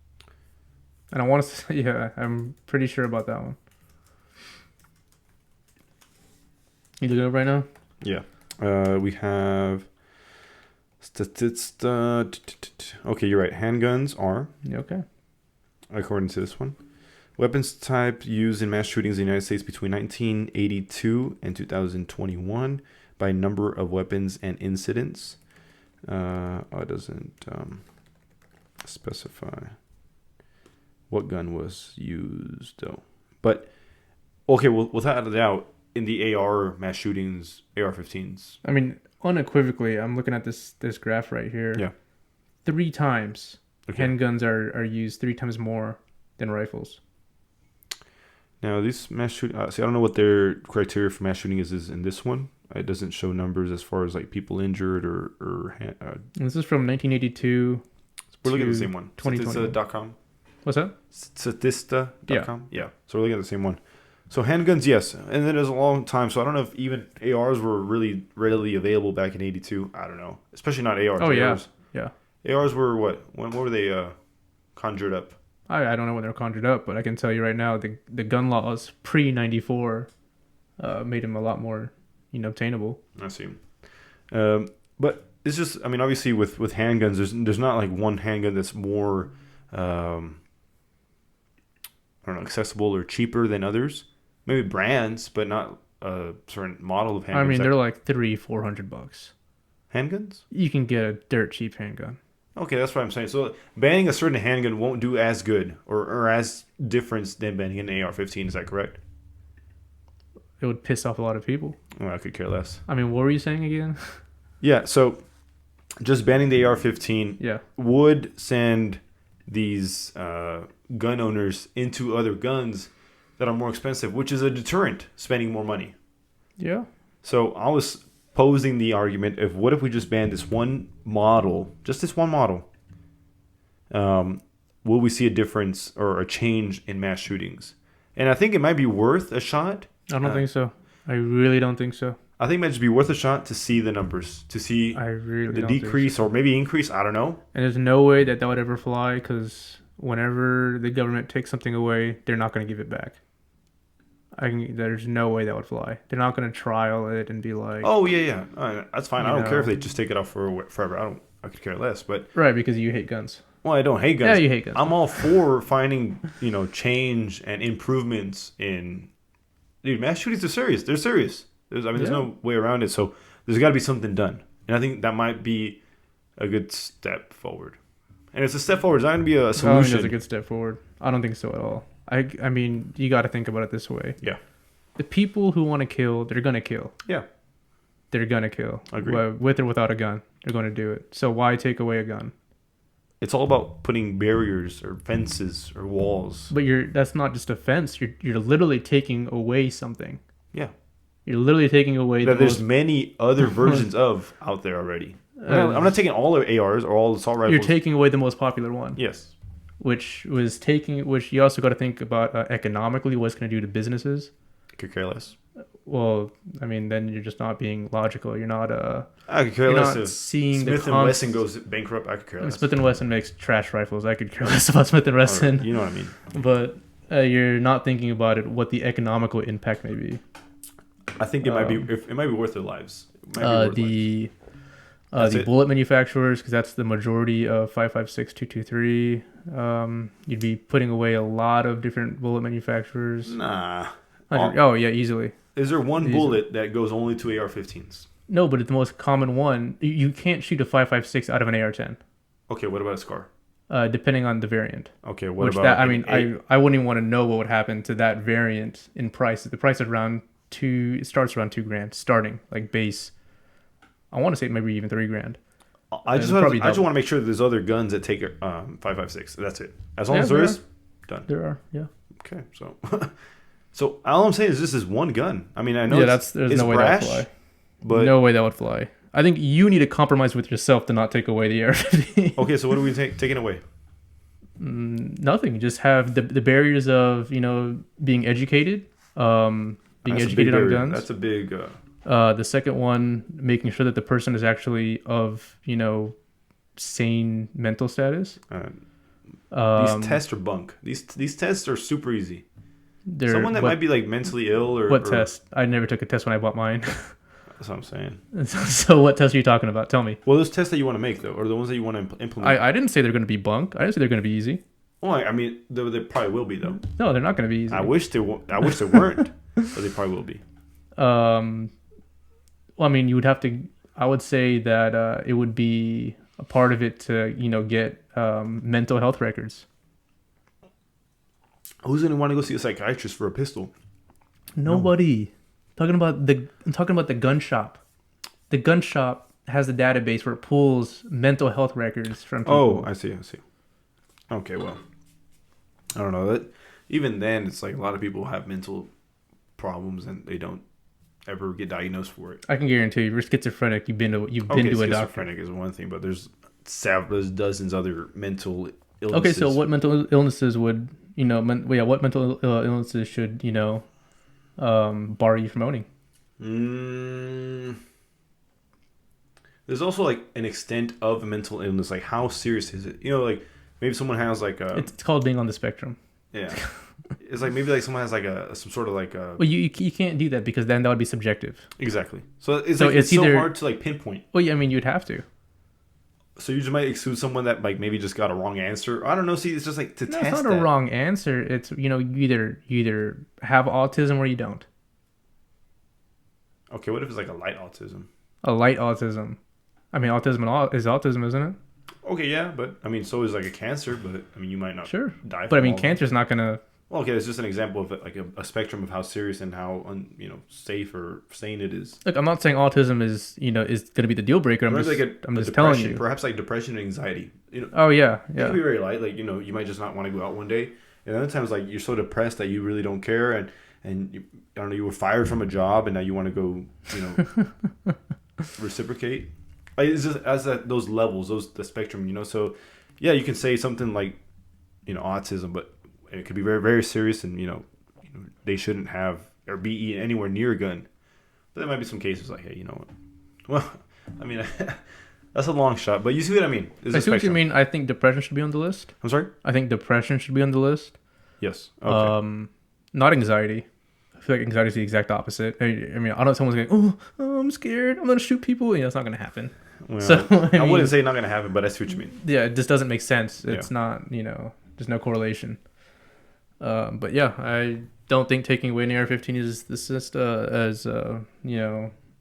And I want to say, I'm pretty sure about that one. You looking it up right now? Yeah. We have Statista. Okay, you're right. Handguns are, Okay. according to this one, weapons type used in mass shootings in the United States between 1982 and 2021 by number of weapons and incidents. It doesn't specify what gun was used, though. But, okay, well, without a doubt, in the AR mass shootings, AR-15s. I mean, unequivocally, I'm looking at this graph right here. Yeah. 3 times Okay. handguns are used 3 times more than rifles. Now, these mass shooting... see, I don't know what their criteria for mass shooting is in this one. It doesn't show numbers as far as, people injured or This is from 1982. we're looking at the same one. 2021. Statista.com. What's that? Statista.com? Yeah. So we're looking at the same one. So handguns, yes. And then it was a long time. So I don't know if even ARs were really readily available back in 82. I don't know. Especially not ARs. Oh, yeah. ARs. Yeah. ARs were what? When were they conjured up? I don't know when they were conjured up, but I can tell you right now, the gun laws pre-94 made them a lot more, obtainable. I see. But it's just, I mean, obviously with handguns, there's not like one handgun that's more, I don't know, accessible or cheaper than others. Maybe brands, but not a certain model of handguns. I mean, they're like $300-$400. Handguns? You can get a dirt cheap handgun. Okay, that's what I'm saying. So banning a certain handgun won't do as good or as difference than banning an AR-15. Is that correct? it would piss off a lot of people. Well, I could care less. I mean, what were you saying again? Yeah, so just banning the AR-15 would send these gun owners into other guns that are more expensive, which is a deterrent, spending more money. Yeah. So I was posing the argument of what if we just ban this one model, just this one model? Will we see a difference or a change in mass shootings? And I think it might be worth a shot. I don't think so. I really don't think so. I think it might just be worth a shot to see the numbers, to see the decrease or maybe increase. I don't know. And there's no way that would ever fly, because whenever the government takes something away, they're not going to give it back. There's no way that would fly. They're not going to trial it and be like, oh yeah, that's fine. I don't care if they just take it off forever. I could care less. But right, because you hate guns. Well, I don't hate guns. Yeah, you hate guns. I'm all for finding change and improvements in. Dude, mass shootings are serious. They're serious. There's no way around it. So there's got to be something done, and I think that might be a good step forward. And it's a step forward. It's not going to be a solution. I don't think it's a good step forward. I don't think so at all. I mean, you got to think about it this way. Yeah. The people who want to kill, they're going to kill. Yeah. They're going to kill. I agree. With or without a gun, they're going to do it. So why take away a gun? It's all about putting barriers or fences or walls. But that's not just a fence. You're literally taking away something. Yeah. You're literally taking away there's many other versions of out there already. I'm not taking all the ARs or all the assault rifles. You're taking away the most popular one. Yes. Which you also got to think about economically, what it's going to do to businesses. Could care less. Well, I mean, then you're just not being logical. You're not I could care less if seeing Smith & Wesson goes bankrupt. I could care less. Smith & Wesson makes trash rifles. I could care less about Smith & Wesson. You know what I mean. But you're not thinking about it, what the economical impact may be. I think it might be worth their lives. The bullet manufacturers, because that's the majority of 5.56, 223. You'd be putting away a lot of different bullet manufacturers. Nah. Oh yeah, easily. Is there one bullet that goes only to AR-15s? No, but it's the most common one. You can't shoot a 5.56 out of an AR-10. Okay, what about a SCAR? Depending on the variant. Okay, what about? I wouldn't even want to know what would happen to that variant in price. The price is around it starts around $2,000 starting, like base. I want to say maybe even $3,000. I just want to make sure that there's other guns that take 5.56. That's it. As long as there is, done. There are, yeah. Okay, so so all I'm saying is this is one gun. I mean, I know there's no way brash, that would fly. But no way that would fly. I think you need to compromise with yourself to not take away the AR-15. Okay, so what are we taking away? Nothing. Just have the barriers of being educated, educated on guns. That's a big. The second one, making sure that the person is actually of sane mental status. These tests are bunk. These tests are super easy. Someone that might be like mentally ill or test? I never took a test when I bought mine. That's what I'm saying. So what test are you talking about? Tell me. Well, those tests that you want to make though, or the ones that you want to implement. I didn't say they're going to be bunk. I didn't say they're going to be easy. Well, I mean, they probably will be though. No, they're not going to be easy. I wish they weren't, but they probably will be. Well, I mean, you would have to. I would say that it would be a part of it to get mental health records. Who's gonna want to go see a psychiatrist for a pistol? Nobody. No. I'm talking about the gun shop. The gun shop has a database where it pulls mental health records from people. Oh, I see. Okay, well, I don't know. That even then, it's like a lot of people have mental problems and they don't ever get diagnosed for it. I can guarantee you, you're schizophrenic. You've been to a doctor. Schizophrenic is one thing, but there's dozens other mental illnesses. Okay, so what mental illnesses would what mental illnesses should bar you from owning? There's also like an extent of mental illness. Like how serious is it? Like maybe someone has like a. It's called being on the spectrum. Yeah, it's like maybe like someone has like some sort of like a. Well, you can't do that because then that would be subjective. Exactly. So it's either, so hard to like pinpoint. Well, yeah, I mean you'd have to. So you just might exclude someone that like maybe just got a wrong answer. I don't know. See, it's just like to test. It's not a wrong answer. It's you either have autism or you don't. Okay, what if it's like a light autism? A light autism. I mean, autism is autism, isn't it? Okay, yeah, but I mean, so is like a cancer. But I mean, you might not die. But I mean, cancer's not gonna Well, okay, it's just an example of like a spectrum of how serious and how safe or sane it is. Look, I'm not saying autism is is going to be the deal breaker. I'm just telling you. Perhaps like depression and anxiety. Oh yeah, it can be very light. Like you might just not want to go out one day, and other times like you're so depressed that you really don't care, and you, I don't know, you were fired from a job and now you want to go reciprocate. Like, it's just as those levels, the spectrum. So yeah, you can say something like autism, but it could be very, very serious, and they shouldn't have or be anywhere near a gun. But there might be some cases like, hey, you know what? Well, I mean, that's a long shot, but you see what I mean. I see what you mean. I think depression should be on the list. I'm sorry? I think depression should be on the list. Yes. Okay. Not anxiety. I feel like anxiety is the exact opposite. I mean, I don't know someone's going, oh, I'm scared, I'm going to shoot people. It's not going to happen. Well, so I wouldn't say not going to happen, but I see what you mean. Yeah, it just doesn't make sense. It's not, there's no correlation. But yeah, I don't think taking away an AR-15 is the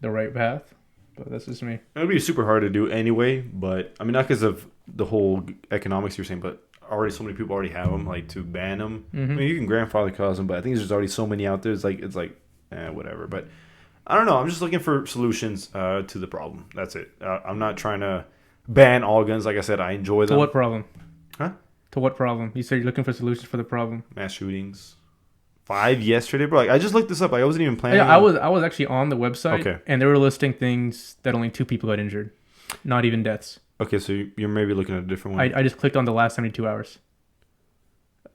right path. But that's just me. It would be super hard to do anyway, but I mean, not because of the whole economics you're saying, but already so many people already have them. Like, to ban them, I mean, you can grandfather cause them, but I think there's already so many out there. It's like whatever. But I don't know. I'm just looking for solutions to the problem. That's it. I'm not trying to ban all guns. Like I said, I enjoy them. To what problem? Huh? To what problem? You said you're looking for solutions for the problem. Mass shootings. 5 yesterday, bro. Like, I just looked this up. I wasn't even planning. Yeah, I was actually on the website, okay, and they were listing things that only 2 people got injured, not even deaths. Okay, so you're maybe looking at a different one. I just clicked on the last 72 hours.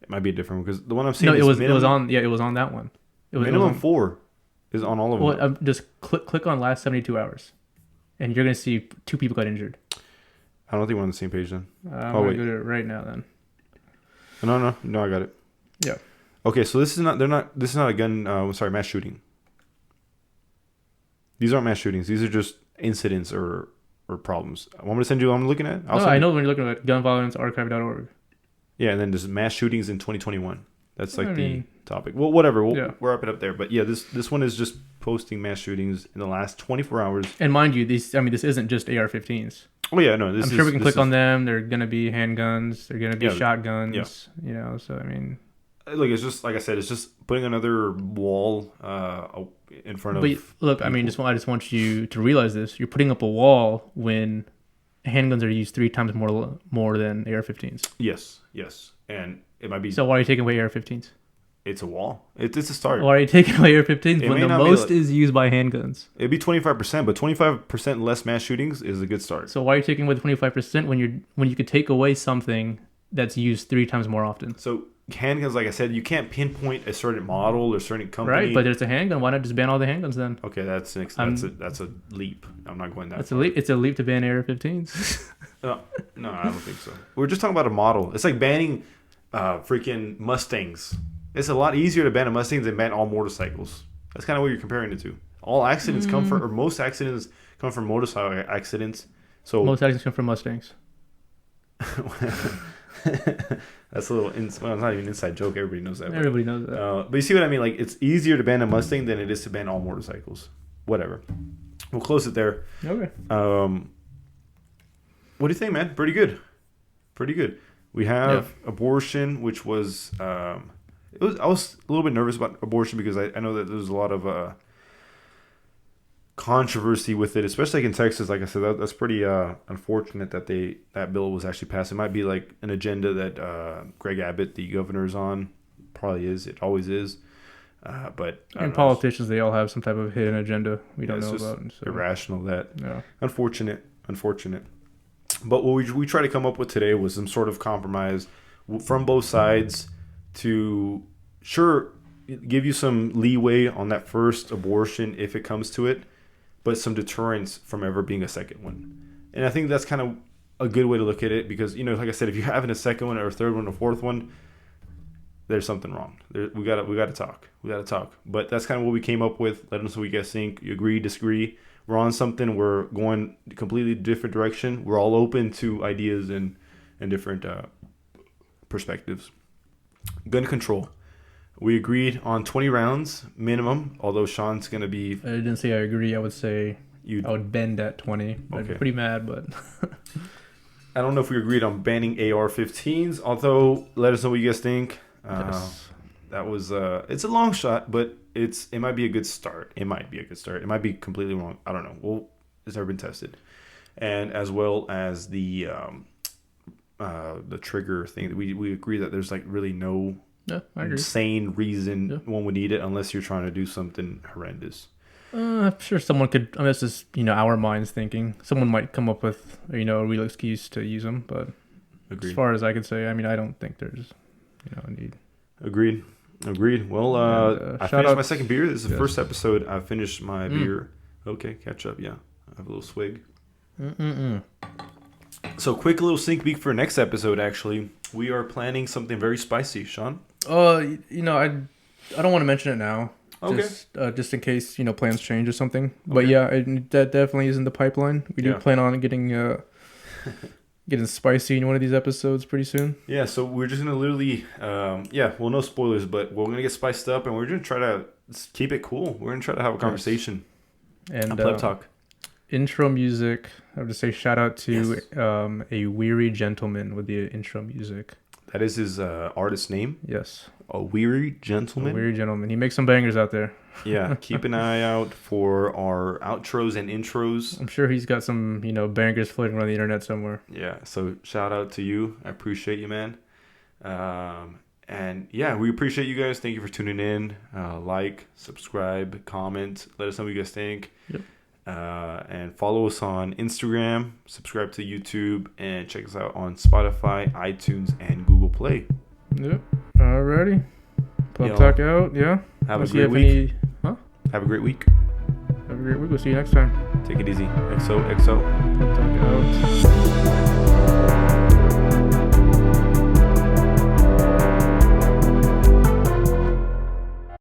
It might be a different one because the one I'm seeing. No, it was on that one. Minimum 4 is on all of them. Well, just click on last 72 hours, and you're gonna see 2 people got injured. I don't think we're on the same page then. I'm gonna go to it right now then. No, I got it. Yeah. Okay, so this is not a gun. Mass shooting. These aren't mass shootings. These are just incidents or problems. Want me to send you what I'm looking at? I know when you're looking at gunviolencearchive.org. Yeah, and then there's mass shootings in 2021. That's like the topic. Well, whatever. We'll wrap it up there. But yeah, this one is just posting mass shootings in the last 24 hours. And mind you, this isn't just AR-15s. Oh yeah, no. I'm sure we can click on them. They're gonna be handguns. They're gonna be shotguns. Yeah. So I mean, look, it's just like I said. It's just putting another wall in front of. But look, people. I mean, I just want you to realize this. You're putting up a wall when handguns are used 3 times more than AR-15s. Yes, and it might be. So why are you taking away AR-15s? It's a wall. It's a start. Why are you taking away AR-15s when the most is used by handguns? It'd be 25%, but 25% less mass shootings is a good start. So why are you taking away the 25% when you could take away something that's used 3 times more often? So handguns, like I said, you can't pinpoint a certain model or certain company. Right, but it's a handgun. Why not just ban all the handguns then? Okay, that's a leap. I'm not going that. That's a leap. It's a leap to ban AR-15s. No, I don't think so. We're just talking about a model. It's like banning freaking Mustangs. It's a lot easier to ban a Mustang than ban all motorcycles. That's kind of what you're comparing it to. All accidents most accidents come from motorcycle accidents. So most accidents come from Mustangs. That's a little. It's not even an inside joke. Everybody knows that. Everybody knows that. But you see what I mean? Like, it's easier to ban a Mustang than it is to ban all motorcycles. Whatever. We'll close it there. Okay. What do you think, man? Pretty good. We have abortion, which was. I was a little bit nervous about abortion because I know that there's a lot of controversy with it, especially like in Texas. Like I said, that's pretty unfortunate that bill was actually passed. It might be like an agenda that Greg Abbott, the governor, is on. Probably is. It always is. But politicians, they all have some type of hidden agenda we don't know about. So. Irrational. Unfortunate. But what we try to come up with today was some sort of compromise from both sides to give you some leeway on that first abortion if it comes to it, but some deterrence from ever being a second one. And I think that's kind of a good way to look at it because, like I said, if you're having a second one or a third one or fourth one, there's something wrong. We got to talk. But that's kind of what we came up with. Let us know what you guys think. You agree, disagree. We're on something. We're going a completely different direction. We're all open to ideas and different perspectives. Gun control. We agreed on 20 rounds minimum, although Sean's going to be... I didn't say I agree. I would say I would bend at 20. I'm pretty mad, but... I don't know if we agreed on banning AR-15s, although let us know what you guys think. That's that was it's a long shot, but it might be a good start. It might be a good start. It might be completely wrong. I don't know. Well, it's never been tested, and as well as the trigger thing. We agree that there's like really no insane reason one would need it unless you're trying to do something horrendous. I'm sure someone could. I mean, this is our minds thinking. Someone might come up with a real excuse to use them, but as far as I could say, I mean, I don't think there's a need. Agreed. Well, I finished my second beer. This is the first episode I finished my beer. Okay, catch up. Yeah, I have a little swig. So, quick little sneak peek for next episode. Actually, we are planning something very spicy, Sean. I don't want to mention it now. Okay. Just in case plans change or something. But yeah, that definitely is in the pipeline. We do plan on getting spicy in one of these episodes pretty soon. Yeah, so we're just gonna literally, no spoilers, but we're gonna get spiced up and we're gonna try to keep it cool. We're gonna try to have a conversation. And Pleb Talk. Intro music. I would just say shout out to A Weary Gentleman with the intro music. That is his artist name. Yes. A Weary Gentleman. A Weary Gentleman. He makes some bangers out there. Yeah, keep an eye out for our outros and intros. I'm sure he's got some, bangers floating around the internet somewhere. Yeah, so shout out to you. I appreciate you, man. And yeah, we appreciate you guys. Thank you for tuning in. Like, subscribe, comment. Let us know what you guys think. Yep. And follow us on Instagram, subscribe to YouTube, and check us out on Spotify, iTunes, and Google Play. Yep. Alrighty. Pleb Talk out. Yeah. Have a great week. Have a great week. Have a great week. We'll see you next time. Take it easy. XO. Pleb Talk out.